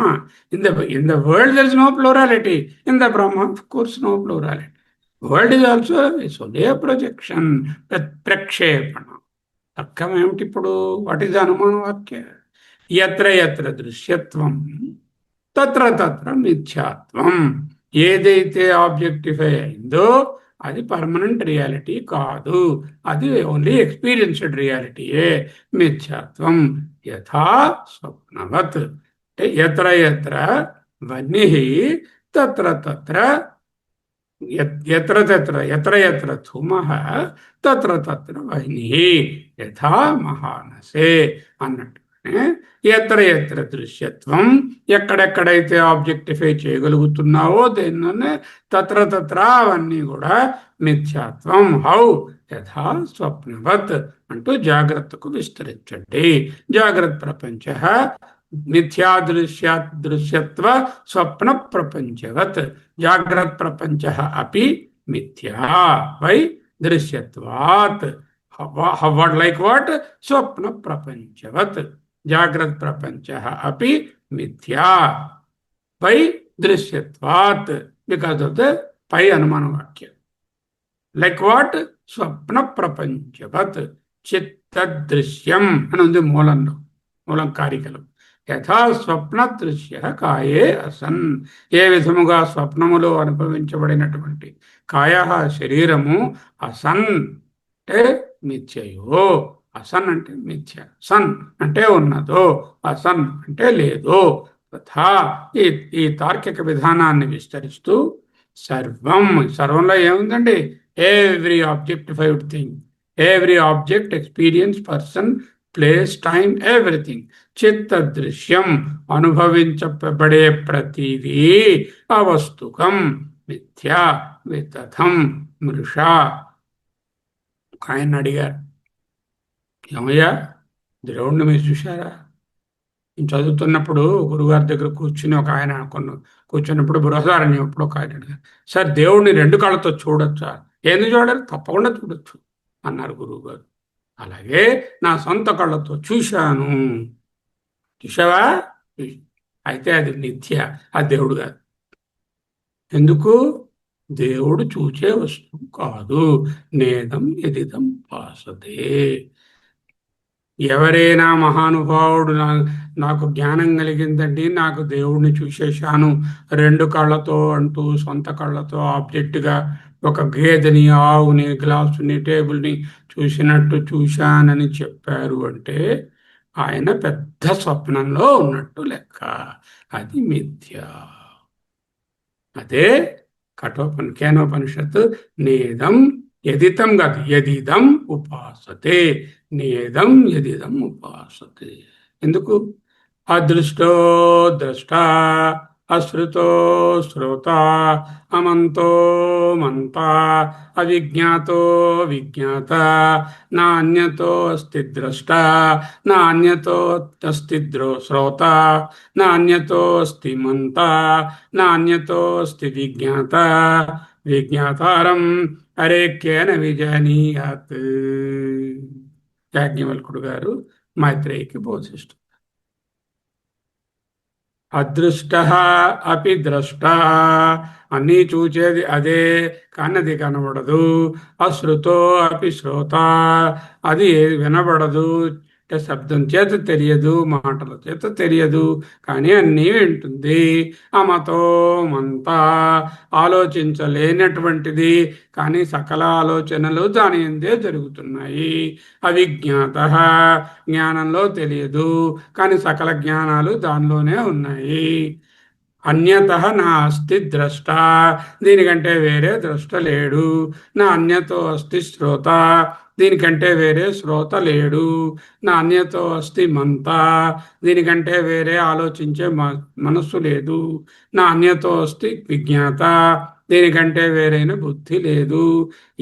In the world there is no plurality, in the Brahma of course no plurality. World is also it's only projection, ప్రక్షేపణ. అర్థం ఏమిటి ఇప్పుడు? వాట్ ఈజ్ అనుమాన వాక్య? ఎత్ర ఎత్ర దృశ్యత్వం తత్ర తత్ర మిథ్యాత్వం. ఏదైతే ఆబ్జెక్టిఫై అయిందో అది పర్మనెంట్ రియాలిటీ కాదు, అది ఓన్లీ ఎక్స్పీరియన్స్డ్ రియాలిటీయే మిథ్యాత్వం. యథా స్వప్నవత్ అంటే ఎత్ర ఎత్ర వన్య తత్ర తత్ర ఎత్ర తత్ర ఎత్ర ఎత్ర ధూమః తత్ర తత్ర వహ్నిః యథా మహానసే అన్నట్టుగానే ఎత్ర ఎత్ర దృశ్యత్వం, ఎక్కడెక్కడైతే ఆబ్జెక్టిఫై చేయగలుగుతున్నావో దేనిలోనే తత్ర తత్ర అవన్నీ కూడా మిథ్యాత్వం. హౌ? యథా స్వప్నవత్ అంటూ జాగ్రత్తకు విస్తరించండి. జాగ్రత్త ప్రపంచ మిథ్యాదృశ్యాత్ దృశ్యత్వ స్వప్న ప్రపంచవత్. జాగ్రత్త ప్రపంచ అపి మిథ్యా వై దృశ్యత్వాత్. Like what? స్వప్న ప్రపంచవత్. జాగ్రత్త ప్రపంచ అపి మిథ్యా వై దృశ్యత్వాత్. బికాస్ ఆఫ్ ద పై అనుమాన వాక్యం. Like what? స్వప్న ప్రపంచవత్ చిత్తదృశ్యం అని ఉంది మూలంలో, మూలం కారికలు. యథా స్వప్న దృశ్య కాయే అసన్. ఏ విధముగా స్వప్నములో అనుభవించబడినటువంటి కాయ శరీరము అసన్ అంటే మిథ్యయో, అసన్ అంటే మిథ్య, సన్ అంటే ఉన్నదో, అసన్ అంటే లేదో. తథా ఈ తార్కిక విధానాన్ని విస్తరిస్తూ సర్వం, సర్వంలో ఏముందండి? Every objectified thing, every object, experience, person, place, time, everything. చిత్తదృశ్యం అనుభవించబడే ప్రతిదీ అవస్తుకం మిథ్య వితథం మృష. ఆయన అడిగారు, ఏమయ్యా దేవుణ్ణి మీరు చూశారా? నేను చదువుతున్నప్పుడు గురుగారి దగ్గర కూర్చుని ఒక ఆయన కూర్చున్నప్పుడు బృహదారణ్యం ఎప్పుడు ఒక ఆయన అడిగారు, సార్ దేవుణ్ణి రెండు కళ్ళతో చూడొచ్చా? ఎందుకు చూడరు? తప్పకుండా చూడొచ్చు అన్నారు గురువు గారు. అలాగే నా సొంత కళ్ళతో చూశాను. చూసావా? అయితే అది నిత్య, అది దేవుడు కాదు. ఎందుకు? దేవుడు చూచే వస్తువు కాదు. నేదం ఎదిదం భాసతే. ఎవరైనా మహానుభావుడు నాకు జ్ఞానం కలిగిందండి, నాకు దేవుడిని చూసేశాను రెండు కళ్ళతో అంటూ సొంత కళ్ళతో ఆబ్జెక్ట్గా ఒక గేదెని, ఆవుని, గ్లాసుని, టేబుల్ని చూసినట్టు చూశానని చెప్పారు అంటే ఆయన పెద్ద స్వప్నంలో ఉన్నట్టు లెక్క. అది మిథ్య. అదే కేనోపనిషత్తు నేదం ఎదితం కాదు, ఎదిదం ఉపాసతే. నేదం ఎదిదం ఉపాసతే. ఎందుకు? అదృష్టో ద్రష్ట, అశ్రుతో శ్రోత, అమంతో మంత, అవిజ్ఞాతో విజ్ఞాత, నాణ్యతో అస్తి ద్రష్ట, నాణ్యతో అస్తి శ్రోత, నాణ్యతో అస్తి మంత, నాణ్యతో అస్తి విజ్ఞాత, విజ్ఞాతారం అరే కేన విజానీయాత్. యాజ్ఞవల్కుడు గారు మైత్రేయికి బోధిస్తారు. అదృష్ట అపి ద్రష్ట, అన్నీ చూచేది అదే కానీ అది కనబడదు. అశ్రుతో అపి శ్రోత, అది వినబడదు అంటే శబ్దం చేత తెలియదు, మాటల చేత తెలియదు, కానీ అన్నీ వింటుంది. అమతో మంతా, ఆలోచించలేనటువంటిది కానీ సకల ఆలోచనలు దాని ఎందే జరుగుతున్నాయి. అవిజ్ఞాత, జ్ఞానంలో తెలియదు కానీ సకల జ్ఞానాలు దానిలోనే ఉన్నాయి. అన్యత నా అస్తి ద్రష్ట, దీనికంటే వేరే ద్రష్ట లేడు. నా అన్యతో అస్తి శ్రోత, దీనికంటే వేరే శ్రోత లేడు. నా అన్యతో అస్తి మంత, దీనికంటే వేరే ఆలోచించే మనస్సు లేదు. నా అన్యతో అస్తి విజ్ఞాత, దీనికంటే వేరైన బుద్ధి లేదు.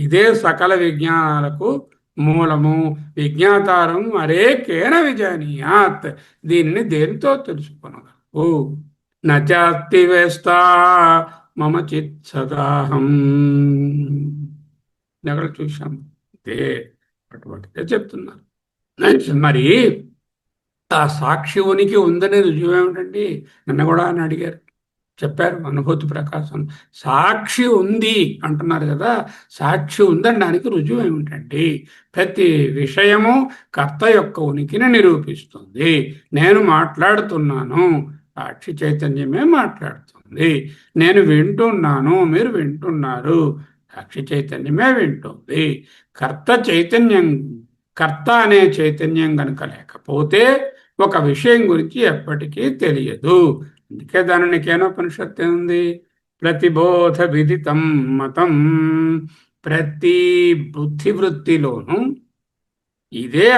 ఇదే సకల విజ్ఞానాలకు మూలము. విజ్ఞాతారం అరే కేన విజానీయాత్, దీనిని దేనితో తెలుసుకొనగలవు. నచాస్తి వేస్తా మమ చిత్ సదాహం. ఎక్కడ చూశాం అదే అటువంటిదే చెప్తున్నారు. మరి ఆ సాక్షి ఉనికి ఉందనే రుజువు ఏమిటండి? నన్ను కూడా అని అడిగారు, చెప్పారు అనుభూతి ప్రకాశం. సాక్షి ఉంది అంటున్నారు కదా, సాక్షి ఉందనడానికి రుజువు ఏమిటండి? ప్రతి విషయము కర్త యొక్క ఉనికిని నిరూపిస్తుంది. నేను మాట్లాడుతున్నాను, సాక్షి చైతన్యమే మాట్లాడుతుంది. నేను వింటున్నాను, మీరు వింటున్నారు, సాక్షి చైతన్యమే వింటుంది. కర్త చైతన్యం, కర్త అనే చైతన్యం కనుక లేకపోతే ఒక విషయం గురించి ఎప్పటికీ తెలియదు. అందుకే దానిని కేనోపనిషత్తు ఉంది, ప్రతిబోధ విదితం మతం. ప్రతి బుద్ధివృత్తిలోనూ ఇదే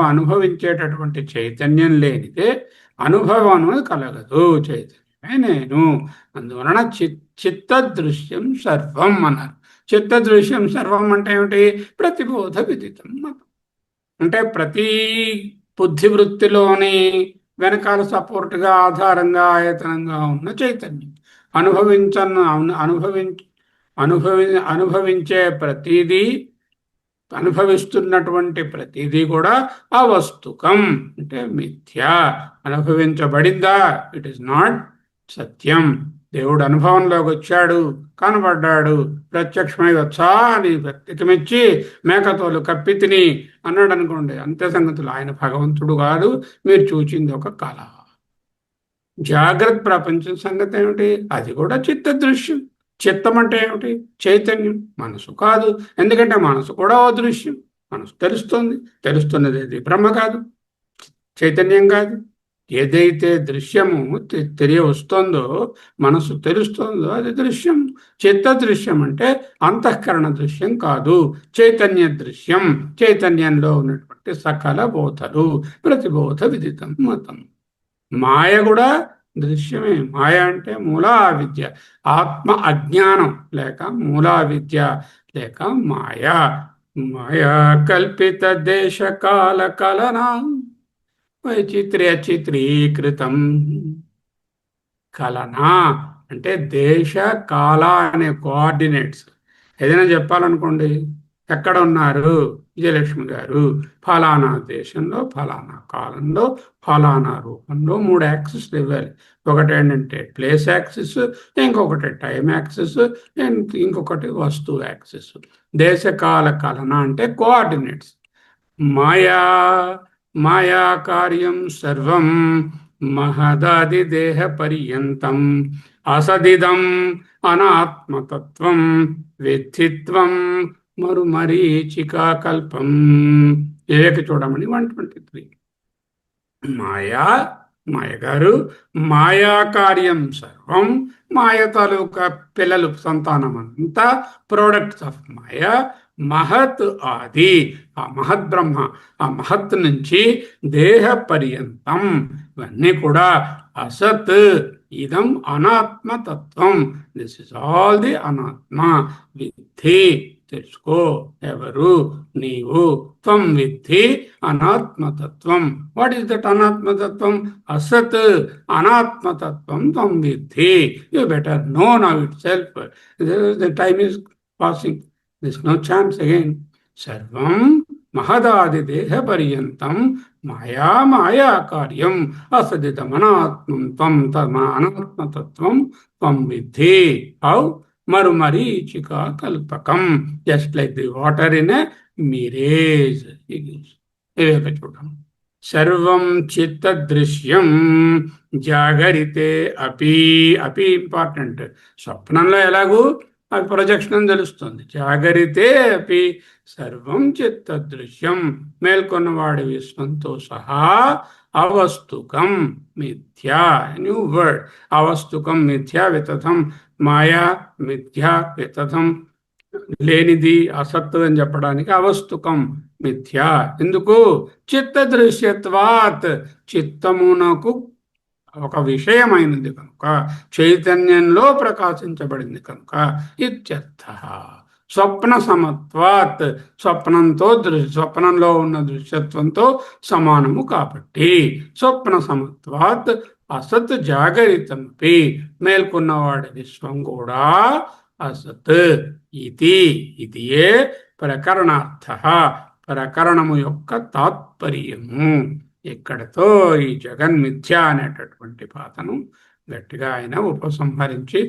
అనుభవించేటటువంటి చైతన్యం లేనిదే అనుభవం కలగదు. చైతన్యమే నేను. అందువలన చిత్తదృశ్యం సర్వం అన్నారు. చిత్తదృశ్యం సర్వం అంటే ఏమిటి? ప్రతిబోధ విదితం మతం అంటే ప్రతి బుద్ధివృత్తిలోని వెనకాల సపోర్ట్గా ఆధారంగా ఆయతనంగా ఉన్న చైతన్యం. అనుభవించే ప్రతిదీ, అనుభవిస్తున్నటువంటి ప్రతిదీ కూడా అవస్తుకం అంటే మిథ్య. అనుభవించబడిందా? ఇట్ ఈస్ నాట్ సత్యం. దేవుడు అనుభవంలోకి వచ్చాడు, కనబడ్డాడు, ప్రత్యక్షమై వచ్చా అని వ్యక్తికిమిచ్చి మేకతోలు కప్పి తిని అన్నాడు అనుకోండి, అంతే సంగతులు. ఆయన భగవంతుడు కాదు, మీరు చూచింది ఒక కళ. జాగ్రత్త ప్రపంచం సంగతి ఏమిటి? అది కూడా చిత్త దృశ్యం. చిత్తం అంటే ఏమిటి? చైతన్యం, మనసు కాదు. ఎందుకంటే మనసు కూడా ఓ దృశ్యం. మనసు తెలుస్తుంది, తెలుస్తున్నది అది బ్రహ్మ కాదు, చైతన్యం కాదు. ఏదైతే దృశ్యము తెలియవస్తుందో, మనసు తెలుస్తుందో అది దృశ్యం. చిత్త దృశ్యం అంటే అంతఃకరణ దృశ్యం కాదు, చైతన్య దృశ్యం. చైతన్యంలో ఉన్నటువంటి సకల బోధలు, ప్రతిబోధ విదితం మతం. మాయ కూడా దృశ్యమే. మాయ అంటే మూలా విద్య, ఆత్మ అజ్ఞానం లేక మూలా విద్య లేక మాయ. మాయా కల్పిత దేశ కాల కలనా చిత్రీకృతం. కలనా అంటే దేశ కాల అనే కోఆర్డినేట్స్. ఏదైనా చెప్పాలనుకోండి, ఎక్కడ ఉన్నారు విజయలక్ష్మి గారు? ఫలానా దేశంలో, ఫలానా కాలంలో, ఫలానా రూపంలో 3 యాక్సిస్లు ఇవ్వాలి. ఒకటి ఏంటంటే ప్లేస్ యాక్సిస్, ఇంకొకటి టైం యాక్సిస్, ఇంకొకటి వస్తువు యాక్సిస్. దేశకాల కలన అంటే కోఆర్డినేట్స్. మాయా మాయా కార్యం సర్వం మహదాది దేహ పర్యంతం అసదిదం అనాత్మతత్వం విద్ధిత్వం మరుమరీచికా కల్పం. చూడమని 123. మాయా, మాయగారు, మాయా కార్యం సర్వం, మాయ తాలూకా పిల్లలు, సంతానం అంతా ప్రోడక్ట్స్ ఆఫ్ మాయా. మహత్ ఆది, ఆ మహత్ బ్రహ్మ, ఆ మహత్ నుంచి దేహ పర్యంతం ఇవన్నీ కూడా అసత్. ఇదం అనాత్మతత్వం. This is all the anatma. విద్ధి, తెలుసుకో. ఎవరు? నీవు. త్వం విద్ధి అనాత్మతత్వం. వాట్ ఈస్ దట్ అనాత్మతత్వం? అసత్ అనాత్మతత్వం త్వం విద్ధి. You better know now itself. The time is passing. This no chance again. సర్వం మహదాదిదేహ పర్యంతం మాయా మాయా కార్యం అసదితమనాత్మం త్వం తమానాత్మతత్వం త్వం విద్ధి. హౌ? మరుమరీచిక కల్పకం, just like the water in a mirage. వివేక చూడం. సర్వం చిత్త దృశ్యం జాగరితే అపి. అపి ఇంపార్టెంట్. స్వప్నంలో ఎలాగూ అది ప్రొజెక్షన్ అని తెలుస్తుంది. జాగరితే అపి సర్వం చిత్త దృశ్యం, మేల్కొన్నవాడి విశ్వంతో సహా అవస్తుకం మిథ్యా. New word. అవస్తుకం మిథ్యా వితథం మాయా, మిథ్యా వితథం లేనిది, అసత్తు అని చెప్పడానికి అవస్తుకం మిథ్యా. ఎందుకు? చిత్త దృశ్యత్వాత్, చిత్తమునకు ఒక విషయమైనది కనుక, చైతన్యంలో ప్రకాశించబడింది కనుక. ఇత్యర్థః. స్వప్న సమత్వాత్, స్వప్నంలో ఉన్న దృశ్యత్వంతో సమానము కాబట్టి. స్వప్న సమత్వాత్ అసత్ జాగరితమపి, మేల్కొన్నవాడి విశ్వం కూడా అసత్. ఇదియే ప్రకరణార్థ, ప్రకరణము యొక్క తాత్పర్యము. ఇక్కడతో ఈ జగన్మిథ్య అనేటటువంటి పాతను గట్టిగా ఆయన ఉపసంహరించి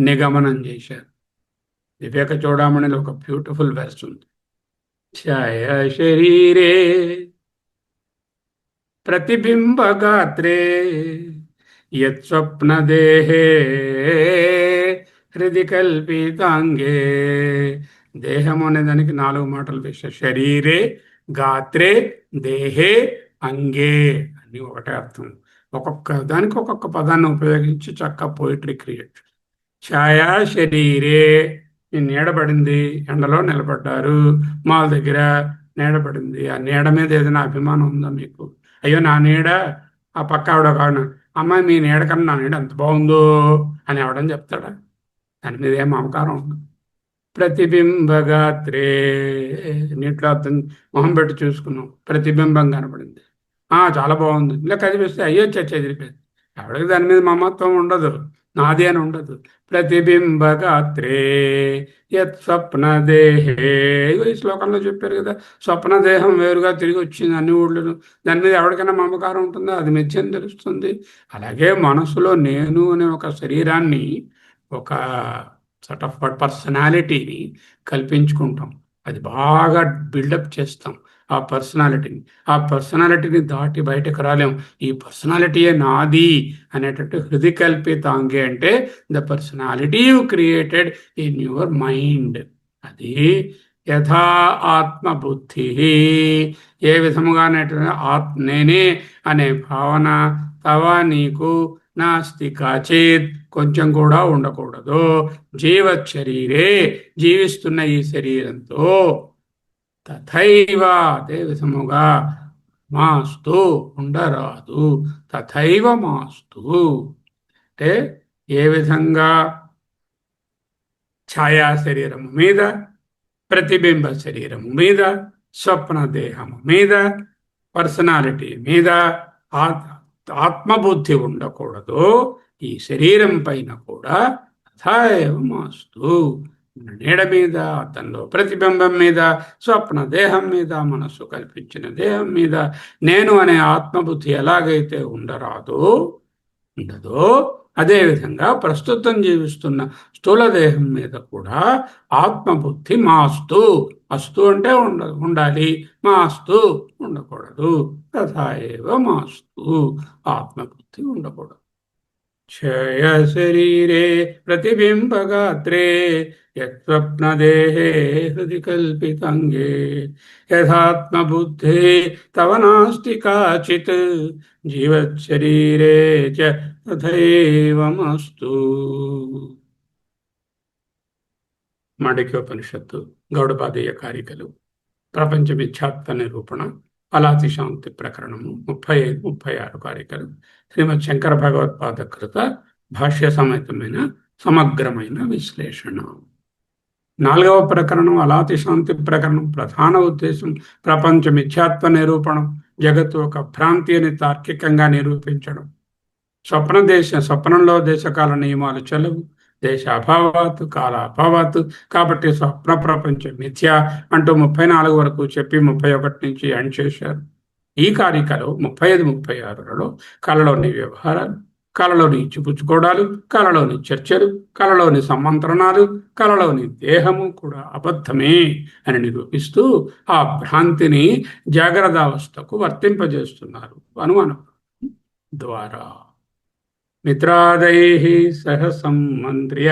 నిగమనం చేశారు. వివేక చూడమణిలో ఒక బ్యూటిఫుల్ వెర్స్ ఉంది. ఛాయ శరీరే ప్రతిబింబగాత్రే యత్స్వప్నదేహే హృది కల్పితాంగే. దేహము అనే దానికి 4 మాటలు వేశారు. శరీరే, గాత్రే, దేహే, అంగే అని ఒకటే అర్థం. ఒక్కొక్క దానికి ఒక్కొక్క పదాన్ని ఉపయోగించి చక్కగా పోయిటరీ క్రియేట్. ఛాయా శరీరే, నీడబడింది, ఎండలో నిలబడ్డారు, మాల్ దగ్గర నీడబడింది. ఆ నీడ మీద ఏదైనా అభిమానం ఉందా మీకు? అయ్యో నా నీడ, ఆ పక్క ఆవిడ కాదు, అమ్మాయి మీ నీడ కన్నా నా నీడ ఎంత బాగుందో అని ఎవడని చెప్తాడా? దాని మీద ఏం మమకారం ఉంది. ప్రతిబింబగాత్రే, నీటిలో అర్థం మొహం పెట్టి చూసుకున్నాం, ప్రతిబింబం కనబడింది, చాలా బాగుంది. ఇలా కదిపిస్తే అయ్యో చచ్చి ఎదిరిపోయింది. ఎవరికి దాని మీద మమత్వం ఉండదు, నాది అని ఉండదు. ప్రతిబింబగాత్రే యత్ స్వప్నదేహే. ఈ శ్లోకంలో చెప్పారు కదా, స్వప్నదేహం వేరుగా తిరిగి వచ్చింది అన్ని ఊళ్ళను. దాని మీద ఎవరికైనా మమకారం ఉంటుందో అది మిథ్యని తెలుస్తుంది. అలాగే మనసులో నేను అనే ఒక శరీరాన్ని, ఒక సార్ట్ ఆఫ్ పర్సనాలిటీని కల్పించుకుంటాం. అది బాగా బిల్డప్ చేస్తాం ఆ పర్సనాలిటీని దాటి బయటకు రాలేం. ఈ పర్సనాలిటీయే నాది అనేటట్టు హృది కల్పితాంగే అంటే the personality you created in your mind. అది యథా ఆత్మబుద్ధి, ఏ విధముగా నేనే అనే భావన తవ నీకు నాస్తి కాచేత్, కొంచెం కూడా ఉండకూడదు. జీవత్ శరీరే, జీవిస్తున్న ఈ శరీరంతో, తథైవ అదే విధముగా, మాస్తు ఉండరాదు. తథైవ మాస్తు అంటే ఏ విధంగా ఛాయా శరీరము మీద, ప్రతిబింబ శరీరము మీద, స్వప్న దేహము మీద, పర్సనాలిటీ మీద ఆత్మబుద్ధి ఉండకూడదు, ఈ శరీరం పైన కూడా తథైవ మాస్తు. నీడ మీద, అతనిలో ప్రతిబింబం మీద, స్వప్న దేహం మీద, మనస్సు కల్పించిన దేహం మీద నేను అనే ఆత్మబుద్ధి ఎలాగైతే ఉండదో, అదేవిధంగా ప్రస్తుతం జీవిస్తున్న స్థూల దేహం మీద కూడా ఆత్మబుద్ధి మాస్తు. అస్తు అంటే ఉండాలి, మాస్తు ఉండకూడదు. తథైవ మాస్తు, ఆత్మబుద్ధి ఉండకూడదు. క్షయ శరీరే ప్రతిబింబగాత్రే యత్స్వప్నదేహే హృది కల్పితాంగే యథాత్మబుద్ధే తవ నాస్తి కాచిత్ జీవచ్చరీరే చ తథైవమస్తు. మాండక్యోపనిషత్తు గౌడపాదీయ కారికలు ప్రపంచ మిథ్యాత్వ నిరూపణ అలాతి శాంతి ప్రకరణము 35, 36 కారికలు శ్రీమద్ శంకర భగవత్పాద కృత భాష్య సమేతమైన సమగ్రమైన విశ్లేషణ. 4వ ప్రకరణం అలాతి శాంతి ప్రకరణం. ప్రధాన ఉద్దేశం ప్రపంచ మిథ్యాత్వ నిరూపణం, జగత్తు ఒక భ్రాంతి అని తార్కికంగా నిరూపించడం. స్వప్నంలో దేశకాల నియమాలు చెలవు, దేశ అభావాత్ కాల అభావాత్. కాబట్టి స్వప్న ప్రపంచం మిథ్య అంటూ 34 వరకు చెప్పి 31 నుంచి ఎండ్ చేశారు. ఈ కారికలో 35, 36లలో కళలోని వ్యవహారాలు, కళలోని ఇచ్చిపుచ్చుకోవడాలు, కళలోని చర్చలు, కళలోని సమంత్రణాలు, కళలోని దేహము కూడా అబద్ధమే అని నిరూపిస్తూ ఆ భ్రాంతిని జాగ్రత్తావస్థకు వర్తింపజేస్తున్నారు అనుమానం ద్వారా. మిత్రాదైః సహ సంమంత్ర్య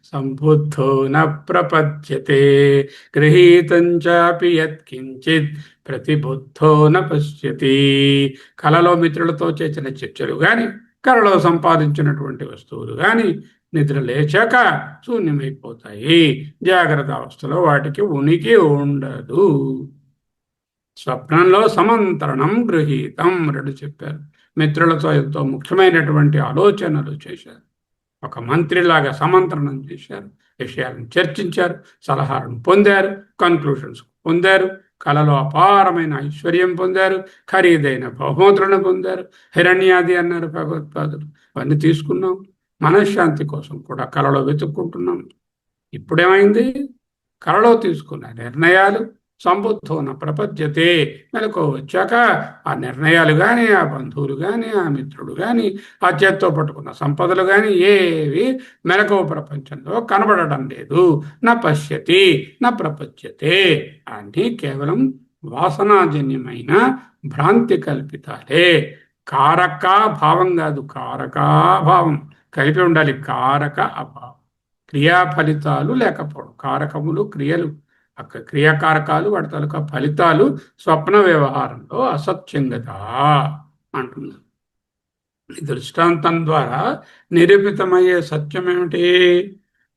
సంబుద్ధో న ప్రపద్యతే గృహీతం చాపి యత్కించిత్ ప్రతిబుద్ధో న పశ్యతి. కలలో మిత్రులతో చేసిన చర్చలు గాని, కలలో సంపాదించినటువంటి వస్తువులు గాని నిద్ర లేచాక శూన్యమైపోతాయి. జాగ్రత్త అవస్థలో వాటికి ఉనికి ఉండదు. స్వప్నంలో సమంతరణం గృహీతం రెండు చెప్పారు. మిత్రులతో ఎంతో ముఖ్యమైనటువంటి ఆలోచనలు చేశారు. ఒక మంత్రిలాగా సమంత్రణం చేశారు, విషయాలను చర్చించారు, సలహాలను పొందారు, కన్క్లూషన్స్ పొందారు. కళలో అపారమైన ఐశ్వర్యం పొందారు, ఖరీదైన బహుమతులను పొందారు. హిరణ్యాది అన్నారు భగవత్పాదులు. అవన్నీ తీసుకున్నాం. మనశ్శాంతి కోసం కూడా కళలో వెతుక్కుంటున్నాం. ఇప్పుడేమైంది? కళలో తీసుకున్న నిర్ణయాలు సంబుద్ధోన ప్రపద్యతే. మెలకు వచ్చాక ఆ నిర్ణయాలు కానీ, ఆ బంధువులు కానీ, ఆ మిత్రుడు కానీ, ఆ చేత్తో పట్టుకున్న సంపదలు కానీ ఏవి మెలకువ ప్రపంచంలో కనబడడం లేదు. నా పశ్యతి నా ప్రపద్యతే. అన్నీ కేవలం వాసనాజన్యమైన భ్రాంతి కల్పితాలే. కారకా భావం కాదు, కారకాభావం కలిపి ఉండాలి. కారక అభావం, క్రియా ఫలితాలు లేకపోవడం. కారకములు క్రియలు, క్రియాకారకాలు వాటి తాలూకా ఫలితాలు స్వప్న వ్యవహారంలో అసత్యం కదా అంటున్నారు. ఈ దృష్టాంతం ద్వారా నిరూపితమయ్యే సత్యం ఏమిటి?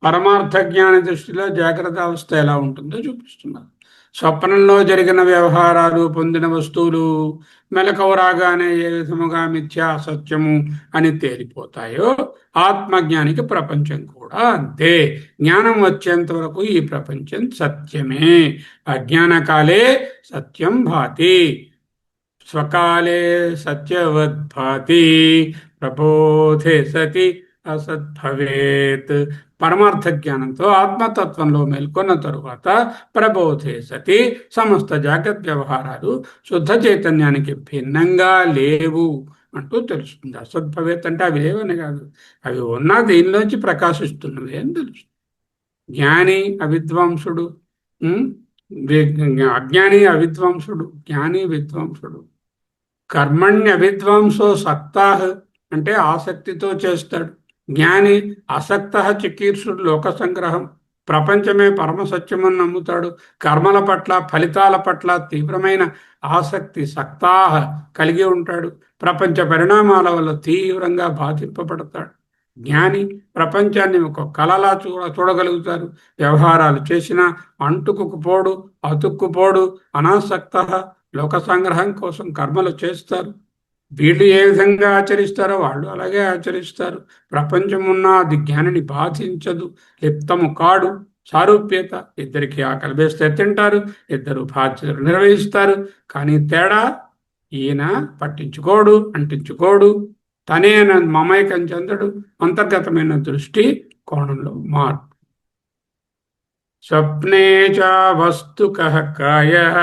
పరమార్థ జ్ఞాన దృష్టిలో జాగ్రత్త అవస్థ ఎలా ఉంటుందో చూపిస్తున్నారు. స్వప్నంలో జరిగిన వ్యవహారాలు, పొందిన వస్తువులు మెలకువ రాగానే ఏ విధముగా మిథ్యా సత్యము అని తేలిపోతాయో ఆత్మజ్ఞానికి ప్రపంచం కూడా అంతే. జ్ఞానం వచ్చేంత వరకు ఈ ప్రపంచం సత్యమే. అజ్ఞానకాలే సత్యం భాతి, స్వకాలే సత్యవద్భాతి, ప్రబోధే సతి అసద్భవేత్. పరమార్థ జ్ఞానంతో ఆత్మతత్వంలో మేల్కొన్న తరువాత ప్రబోధే సతి సమస్త జాగ్రత్త వ్యవహారాలు శుద్ధ చైతన్యానికి భిన్నంగా లేవు అంటూ తెలుస్తుంది. అసద్భవేత్ అంటే అవి లేవని కాదు, అవి ఉన్నా దీనిలోంచి ప్రకాశిస్తున్నవి అని తెలుస్తుంది. జ్ఞాని అవిద్వాంసుడు, అజ్ఞాని అవిద్వాంసుడు, జ్ఞాని విద్వాంసుడు. కర్మణ్య విద్వాంసో సక్తాః అంటే ఆసక్తితో చేస్తాడు. జ్ఞాని అసక్త చికీర్షుడు లోక సంగ్రహం, ప్రపంచమే పరమసత్యమని నమ్ముతాడు. కర్మల పట్ల ఫలితాల పట్ల తీవ్రమైన ఆసక్తి సక్తాహ కలిగి ఉంటాడు. ప్రపంచ పరిణామాల వల్ల తీవ్రంగా బాధింపబడతాడు. జ్ఞాని ప్రపంచాన్ని ఒక కళలా చూడగలుగుతారు. వ్యవహారాలు చేసినా అంటుకుపోడు, అతుక్కుపోడు, అనాసక్త. లోక సంగ్రహం కోసం కర్మలు చేస్తారు. వీళ్ళు ఏ విధంగా ఆచరిస్తారో వాళ్ళు అలాగే ఆచరిస్తారు. ప్రపంచం ఉన్నా అది జ్ఞానిని బాధించదు, లిప్తము కాడు. సారూప్యత, ఇద్దరికి ఆకలి వేస్తే తింటారు, ఇద్దరు బాధ్యతలు నిర్వహిస్తారు. కానీ తేడా, ఈయన పట్టించుకోడు, అంటించుకోడు, తనే మమైకం చెందడు. అంతర్గతమైన దృష్టి కోణంలో మార్పు. స్వప్నే చ వస్తుకః కాయః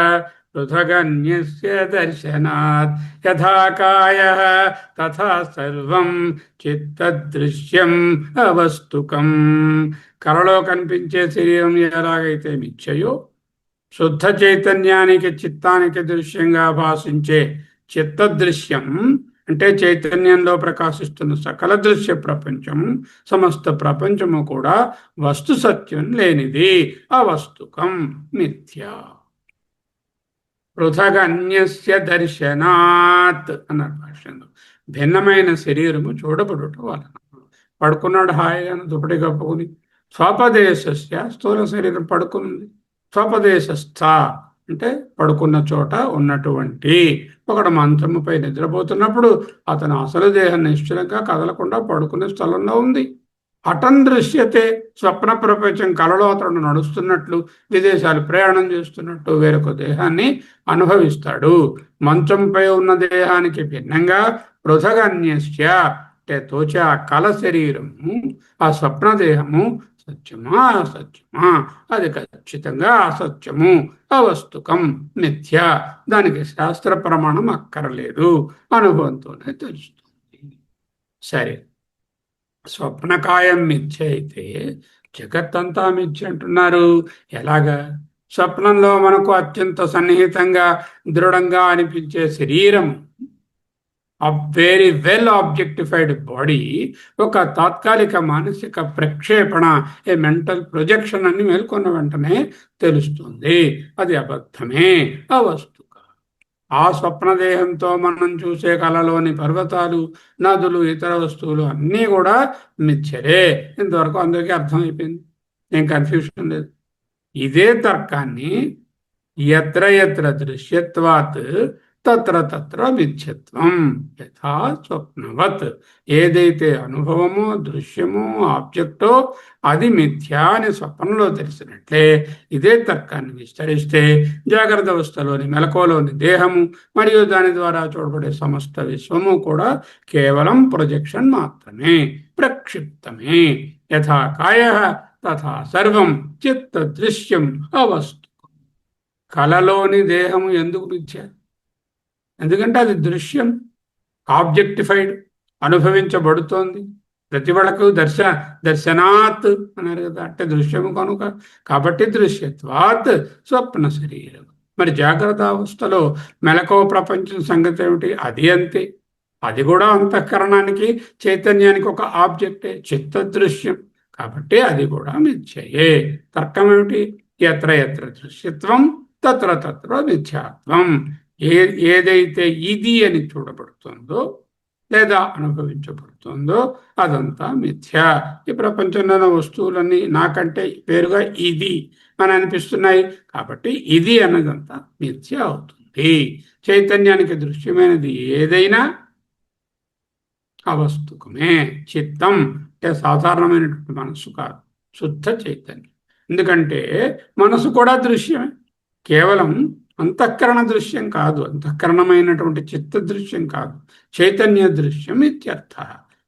పృథగన్యస్య దర్శనాత్ యథా కాయః తథా సర్వం చిత్తదృశ్యం అవస్తుకం. కలలో కనిపించే శరీరం ఎలాగైతే మిథ్యయో, శుద్ధ చైతన్యానికి చిత్తానికి దృశ్యంగా భాషించే చిత్తదృశ్యం అంటే చైతన్యంలో ప్రకాశిస్తున్న సకల దృశ్య ప్రపంచం, సమస్త ప్రపంచము కూడా వస్తు సత్యం లేనిది, అవస్తుకం, మిథ్యా. పృథగన్యస్య దర్శనాత్ అన్నారు భాష్యంలో. భిన్నమైన శరీరము చూడబడుట వలన. పడుకున్నాడు హాయిగా దుప్పటి కప్పుకుని. స్వపదేశస్య స్థూల శరీరం పడుకున్నది. స్వపదేశస్థ అంటే పడుకున్న చోట ఉన్నటువంటి. ఒకడు మంచముపై నిద్రపోతున్నప్పుడు అతను అసలు దేహం నిశ్చలంగా కదలకుండా పడుకునే స్థలంలో ఉంది. హఠం దృశ్యతే, స్వప్న ప్రపంచం కలలో అతను నడుస్తున్నట్లు, విదేశాలు ప్రయాణం చేస్తున్నట్టు వేరొక దేహాన్ని అనుభవిస్తాడు. మంచంపై ఉన్న దేహానికి భిన్నంగా పృథగన్యస్య తోచే ఆ కల శరీరము, ఆ స్వప్నదేహము సత్యమా అసత్యమా, అది ఖచ్చితంగా అసత్యము, అవస్తుకం, మిథ్య. దానికి శాస్త్ర ప్రమాణం అక్కర్లేదు, అనుభవంతోనే తెలుస్తుంది. సరే, స్వప్నకాయం మిథ్య అయితే జగత్తంతా మిథ్య అంటున్నారు. ఎలాగా? స్వప్నంలో మనకు అత్యంత సన్నిహితంగా దృఢంగా అనిపించే శరీరం, ఆ వెరీ వెల్ ఆబ్జెక్టిఫైడ్ బాడీ, ఒక తాత్కాలిక మానసిక ప్రక్షేపణ, ఏ మెంటల్ ప్రొజెక్షన్ అని మేల్కొన్న వెంటనే తెలుస్తుంది అది అబద్ధమే, అవస్తుక. ఆ స్వప్నదేహంతో మనం చూసే కళలోని పర్వతాలు, నదులు, ఇతర వస్తువులు అన్నీ కూడా మిథ్యలే. ఇంతవరకు అందరికీ అర్థమైపోయింది, ఏం కన్ఫ్యూషన్ లేదు. ఇదే తర్కాన్ని ఎత్ర ఎత్ర దృశ్యత్వాత్ తత్ర తత్ర మిథ్యత్వం యథా స్వప్నవత్, ఏదైతే అనుభవమో, దృశ్యమో, ఆబ్జెక్టో అది మిథ్యా అని స్వప్నంలో తెలిసినట్లే, ఇదే తర్కాన్ని విస్తరిస్తే జాగ్రత్త అవస్థలోని మెలకువలోని దేహము మరియు దాని ద్వారా చూడబడే సమస్త విశ్వము కూడా కేవలం ప్రొజెక్షన్ మాత్రమే, ప్రక్షిప్తమే. యథా కాయ తథా సర్వం చిత్త దృశ్యం అవస్తు. కలలోని దేహము ఎందుకు మిథ్య? ఎందుకంటే అది దృశ్యం, ఆబ్జెక్టిఫైడ్, అనుభవించబడుతోంది. ప్రతి వాళ్ళకు దర్శనాత్ అన్నారు కదా, అంటే దృశ్యము కనుక. కాబట్టి దృశ్యత్వాత్ స్వప్న శరీరం. మరి జాగ్రత్త అవస్థలో మెలకువ ప్రపంచం సంగతి ఏమిటి? అది అంతే. అది కూడా అంతఃకరణానికి, చైతన్యానికి ఒక ఆబ్జెక్టే, చిత్త దృశ్యం. కాబట్టి అది కూడా మిథ్యయే. తర్కం ఏమిటి? ఎత్ర ఎత్ర దృశ్యత్వం తత్ర తత్ర మిథ్యాత్వం. ఏదైతే ఇది అని చూడబడుతుందో లేదా అనుభవించబడుతుందో అదంతా మిథ్య. ఈ ప్రపంచంలో వస్తువులన్నీ నాకంటే పేరుగా ఇది అని అనిపిస్తున్నాయి, కాబట్టి ఇది అన్నదంతా మిథ్య అవుతుంది. చైతన్యానికి దృశ్యమైనది ఏదైనా అవస్తుకమే. చిత్తం అంటే సాధారణమైనటువంటి మనస్సు కాదు, శుద్ధ చైతన్యం. ఎందుకంటే మనసు కూడా దృశ్యమే, కేవలం అంతఃకరణ దృశ్యం కాదు, అంతఃకరణమైనటువంటి చిత్త దృశ్యం కాదు, చైతన్య దృశ్యం ఇత్యర్థ.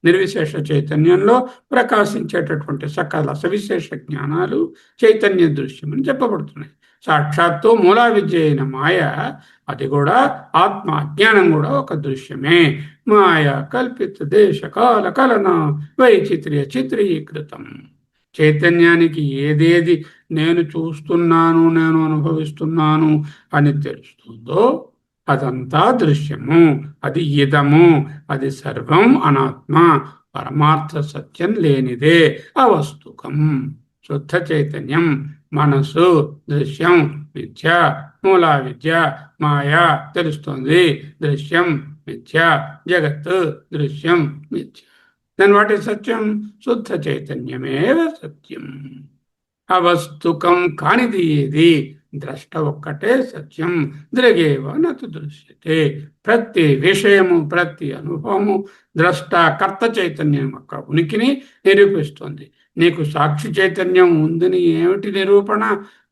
నిర్విశేష చైతన్యంలో ప్రకాశించేటటువంటి సకల సవిశేష జ్ఞానాలు చైతన్య దృశ్యం అని చెప్పబడుతున్నాయి. సాక్షాత్తు మూలా విద్య అయిన మాయ, అది కూడా ఆత్మ అజ్ఞానం కూడా ఒక దృశ్యమే. మాయ కల్పిత దేశ కాల కలన వైచిత్ర్య చిత్రీకృతం. చైతన్యానికి ఏదేది నేను చూస్తున్నాను, నేను అనుభవిస్తున్నాను అని తెలుస్తుందో అదంతా దృశ్యము, అది ఇదము, అది సర్వం అనాత్మ, పరమార్థ సత్యం లేనిదే, అవస్తుకం. శుద్ధ చైతన్యం, మనసు దృశ్యం, విద్య, మూలా విద్య, మాయా తెలుస్తుంది, దృశ్యం మిథ్య, జగత్ దృశ్యం మిథ్య. దెన్ వాట్ ఈస్ సత్యం? శుద్ధ చైతన్యమేవ సత్యం. అవస్తుకం కానిది ఏది? ద్రష్ట ఒక్కటే సత్యం. దృగేవ నతు దృశ్యతే. ప్రతి విషయము, ప్రతి అనుభవము ద్రష్ట కర్త చైతన్యం యొక్క ఉనికిని నిరూపిస్తుంది. నీకు సాక్షి చైతన్యం ఉందని ఏమిటి నిరూపణ?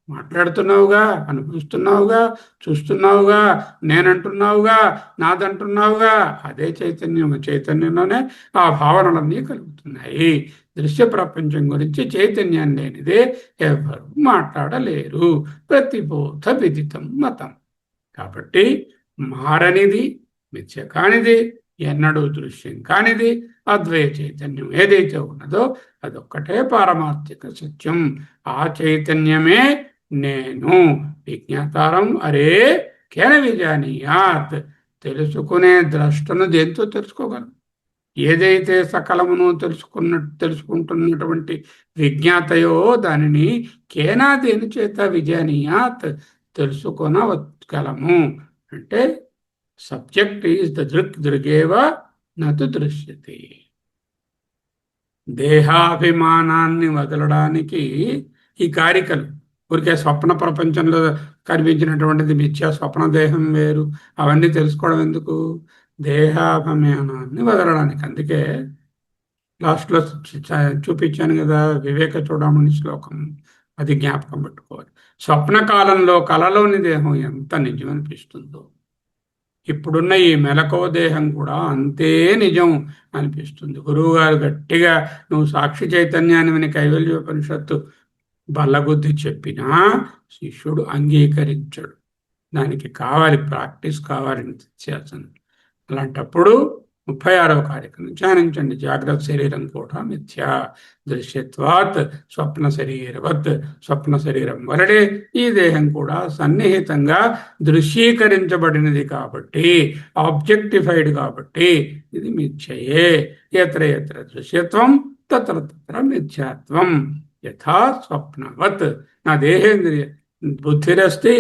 మాట్లాడుతున్నావుగా, అనుభవిస్తున్నావుగా, చూస్తున్నావుగా, నేనంటున్నావుగా, నాదంటున్నావుగా. అదే చైతన్యం. చైతన్యంలోనే ఆ భావనలన్నీ కలుగుతున్నాయి. దృశ్య ప్రపంచం గురించి చైతన్యం లేనిదే ఎవరు మాట్లాడలేరు. ప్రతిబోధ విదితం మతం. కాబట్టి మారనిది, మిథ్య కానిది, ఎన్నడూ దృశ్యం కానిది అద్వయ చైతన్యం ఏదైతే ఉన్నదో అదొక్కటే పారమార్థిక సత్యం. ఆ చైతన్యమే నేను. విజ్ఞాతారం అరే కేన విజానీయాత్. తెలుసుకునే ద్రష్టను దేంతో తెలుసుకోగలం? ఏదైతే సకలమును తెలుసుకుంటున్నటువంటి విజ్ఞాతయో దానిని కేనా దేని చేత విజానీయాత్ తెలుసుకొనగలము. అంటే సబ్జెక్ట్ ఈజ్ ద దృక్, దృగేవ నతు దృశ్యతే. దేహాభిమానాన్ని వదలడానికి ఈ కారికలు. ఊరికే స్వప్న ప్రపంచంలో కనిపించినటువంటిది మిథ్యా, స్వప్న దేహం వేరు, అవన్నీ తెలుసుకోవడం ఎందుకు? దేహాభిమానాన్ని వదలడానికి. అందుకే లాస్ట్లో చూపించాను కదా వివేక చూడమని శ్లోకం, అది జ్ఞాపకం పెట్టుకోవాలి. స్వప్న కాలంలో కలలోని దేహం ఎంత నిజం అనిపిస్తుందో, ఇప్పుడున్న ఈ మెలకువ దేహం కూడా అంతే నిజం అనిపిస్తుంది. గురువు గారు గట్టిగా నువ్వు సాక్షి చైతన్యాన్ని విని కైవల్యోపనిషత్తు బల్లగుద్ది చెప్పినా శిష్యుడు అంగీకరించడు. దానికి కావాలి ప్రాక్టీస్, కావాలి నిత్యాసనం. అలాంటప్పుడు 36వ కార్యక్రమం ధ్యానించండి. జాగ్రత్త శరీరం కూడా మిథ్యా దృశ్యత్వాత్ స్వప్న శరీరవత్, స్వప్న శరీరం వలనే ఈ దేహం కూడా సన్నిహితంగా దృశ్యీకరించబడినది కాబట్టి, ఆబ్జెక్టిఫైడ్ కాబట్టి ఇది మిథ్యయే. ఎత్ర ఎత్ర దృశ్యత్వం తత్ర తత్ర మిథ్యాత్వం. యథా స్వప్నవత్ నా దేహేంద్రియ బుద్ధిరస్తి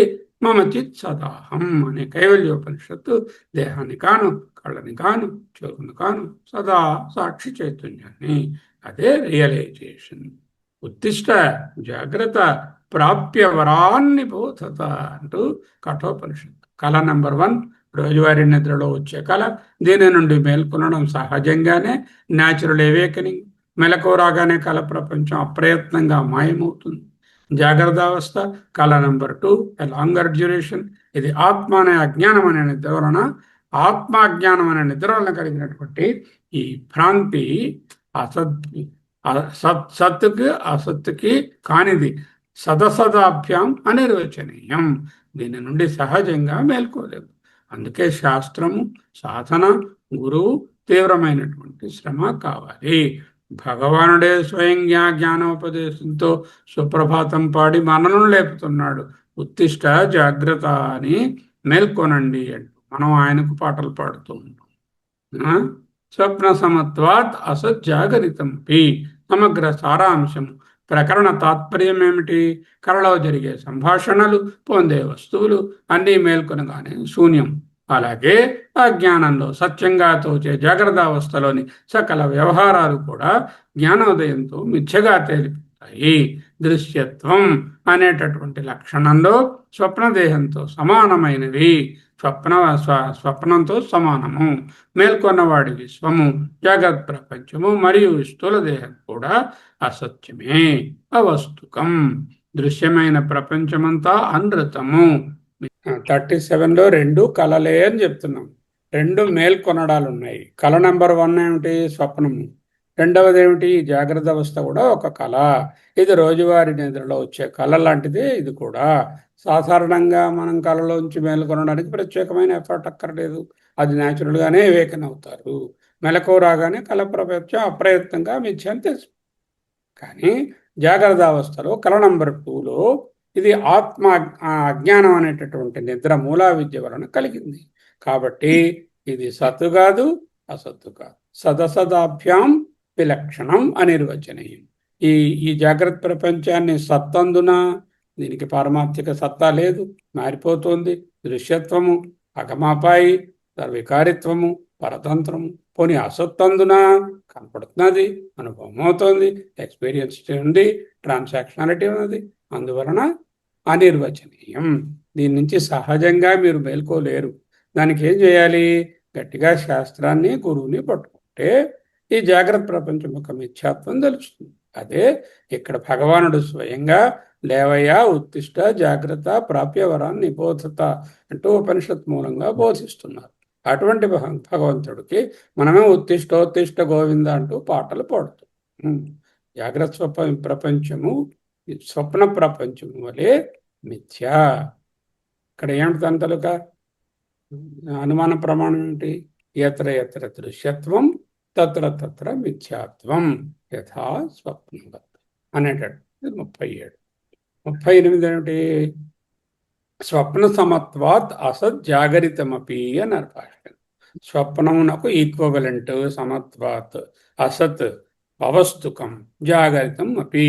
మమ చిత్ సదాహం అనే కైవల్యోపనిషత్తు దేహాన్ని కాను, కళ్ళని కాను, చెవులను కాను, సదా సాక్షి చైతన్యాన్ని. అదే రియలైజేషన్. ఉత్తిష్ట జాగ్రత్త ప్రాప్య వరాన్ని బోధత అంటూ కఠోపనిషత్తు. కళ నెంబర్ 1 రోజువారీ నిద్రలో వచ్చే కళ. దీని నుండి మేల్కొనడం సహజంగానే న్యాచురల్ అవేకనింగ్. మెలకు రాగానే కళ ప్రపంచం అప్రయత్నంగా మాయమవుతుంది. జాగ్రత్త అవస్థ కళ నెంబర్ 2 లాంగర్ డ్యూరేషన్. ఇది ఆత్మ అనే అజ్ఞానం అనే నిద్ర వలన, ఆత్మాజ్ఞానం అనే నిద్ర వలన కలిగినటువంటి ఈ భ్రాంతి సత్తుకి అసత్తుకి కానిది. సదసదాభ్యాం అనిర్వచనీయం. దీని నుండి సహజంగా మేల్కోలేదు. అందుకే శాస్త్రము, సాధన, గురువు, తీవ్రమైనటువంటి శ్రమ కావాలి. భగవానుడే స్వయంగా జ్ఞానోపదేశంతో సుప్రభాతం పాడి మనలను లేపుతున్నాడు. ఉత్తిష్ట జాగ్రత్త అని మేల్కొనండి అంటూ మనం ఆయనకు పాటలు పాడుతూ ఉంటాం. స్వప్న సమత్వాత్ అసత్ జాగరితంపి. సమగ్ర సారాంశం ప్రకరణ తాత్పర్యం ఏమిటి? కళలో జరిగే సంభాషణలు, పొందే వస్తువులు అన్నీ మేల్కొనగానే శూన్యం. అలాగే అజ్ఞానంలో సత్యంగా తోచే జాగ్రత్త అవస్థలోని సకల వ్యవహారాలు కూడా జ్ఞానోదయంతో మిథ్యగా తేలిపోతాయి. దృశ్యత్వం అనేటటువంటి లక్షణంలో స్వప్నదేహంతో సమానమైనవి. స్వప్నంతో సమానము. మేల్కొన్నవాడి విశ్వము, జగత్ ప్రపంచము మరియు స్థూల దేహం కూడా అసత్యమే, అవస్తుకం. దృశ్యమైన ప్రపంచమంతా అనృతము. 37లో 2 కళలే అని చెప్తున్నాం. 2 మేల్కొనడాలు ఉన్నాయి. కళ నెంబర్ 1 ఏమిటి? స్వప్నము. రెండవది ఏమిటి? జాగ్రత్త అవస్థ కూడా ఒక కళ. ఇది రోజువారీ నిద్రలో వచ్చే కళ లాంటిదే ఇది కూడా. సాధారణంగా మనం కళలోంచి మేల్కొనడానికి ప్రత్యేకమైన ఎఫర్ట్ అక్కర్లేదు. అది న్యాచురల్గానే వేకన్ అవుతారు. మెలకు రాగానే కళ ప్రపంచం అప్రయత్నంగా మిథ్య అని తెలుసు. కానీ జాగ్రత్త అవస్థలో కళ నెంబర్ 2లో ఇది ఆత్మ అజ్ఞానం అనేటటువంటి నిద్ర మూలా విద్య వలన కలిగింది. కాబట్టి ఇది సత్తు కాదు, అసత్తు కాదు. సదసదాభ్యాం విలక్షణం అనిర్వచనీయం. ఈ జాగ్రత్త ప్రపంచాన్ని సత్తందున, దీనికి పారమార్థిక సత్తా లేదు, మారిపోతుంది. దృశ్యత్వము, అగమాపాయి, సర్వికారిత్వము, పరతంత్రము. పోనీ అసత్తందున కనపడుతున్నది, అనుభవం అవుతుంది, ఎక్స్పీరియన్స్ ఉంది, ట్రాన్సాక్షనాలిటీ ఉన్నది. అందువలన అనిర్వచనీయం. దీని నుంచి సహజంగా మీరు మేల్కోలేరు. దానికి ఏం చేయాలి? గట్టిగా శాస్త్రాన్ని, గురువుని పట్టుకుంటే ఈ జాగ్రత్త ప్రపంచం యొక్క మిథ్యాత్వం తెలుస్తుంది. అదే ఇక్కడ భగవానుడు స్వయంగా లేవయ్యా, ఉత్తిష్ట జాగ్రత్త ప్రాప్య వరాన్ని నిబోధత అంటూ ఉపనిషత్ మూలంగా బోధిస్తున్నారు. అటువంటి భగవంతుడికి మనమే ఉత్తిష్టోత్తిష్ట గోవింద అంటూ పాటలు పాడుతాం. జాగ్రత్త ప్రపంచము స్వప్న ప్రపంచము వలె మిథ్యా. ఇక్కడ ఏమిటి అంతలుక అనుమాన ప్రమాణం ఏమిటి? ఎత్ర ఎత్ర దృశ్యత్వం తత్ర తత్ర మిథ్యాత్వం యథా స్వప్నవత్ అనేటటువంటి 37. 38 ఏమిటి? స్వప్న సమత్వాత్ అసత్ జాగరితమపి అన్నారు భాష్యం. స్వప్నమునకు ఈక్వలెంట్ సమత్వాత్ అసత్ అవస్తుకం, జాగరితం అపి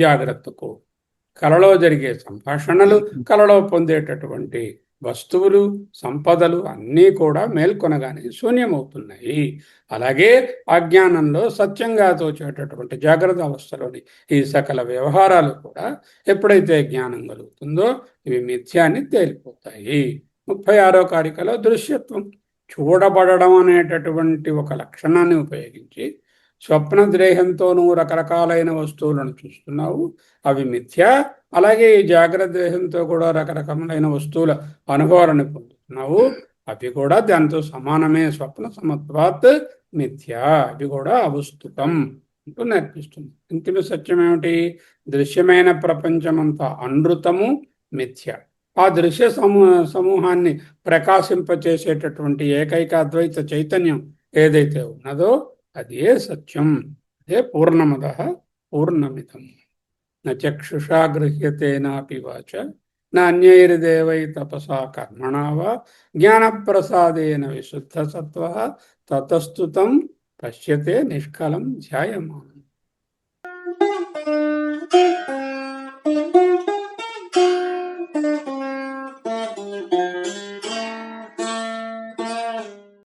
జాగ్రత్తకు. కలలో జరిగే సంభాషణలు, కలలో పొందేటటువంటి వస్తువులు, సంపదలు అన్నీ కూడా మేల్కొనగానే శూన్యమవుతున్నాయి. అలాగే అజ్ఞానంలో సత్యంగా తోచేటటువంటి జాగ్రత్త అవస్థలోని ఈ సకల వ్యవహారాలు కూడా ఎప్పుడైతే జ్ఞానం కలుగుతుందో ఇవి మిథ్యాన్ని తేలిపోతాయి. 36వ కారికలో దృశ్యత్వం, చూడబడడం అనేటటువంటి ఒక లక్షణాన్ని ఉపయోగించి స్వప్న దేహంతోనూ రకరకాలైన వస్తువులను చూస్తున్నావు, అవి మిథ్య. అలాగే ఈ జాగ్రత్త దేహంతో కూడా రకరకములైన వస్తువుల అనుభవాలను పొందుతున్నావు, అవి కూడా దాంతో సమానమే. స్వప్న సమత్వాత్ మిథ్య, అవి కూడా అవస్థితం అంటూ నేర్పిస్తుంది. ఇంటిలో సత్యం ఏమిటి? దృశ్యమైన ప్రపంచమంతా అనృతము, మిథ్య. ఆ దృశ్య సమూహాన్ని ప్రకాశింపచేసేటటువంటి ఏకైక అద్వైత చైతన్యం ఏదైతే ఉన్నదో అదే సత్యం. అదే పూర్ణమద పూర్ణమిదం. నక్షుషా గృహ్యతే నాపి వాచ నాన్యైర్దేవై తపసా కర్మణా వా జ్ఞానప్రసాదేన విశుద్ధ సత్వ తతస్తుతం పశ్యతే నిష్కలం ధ్యాయమానం.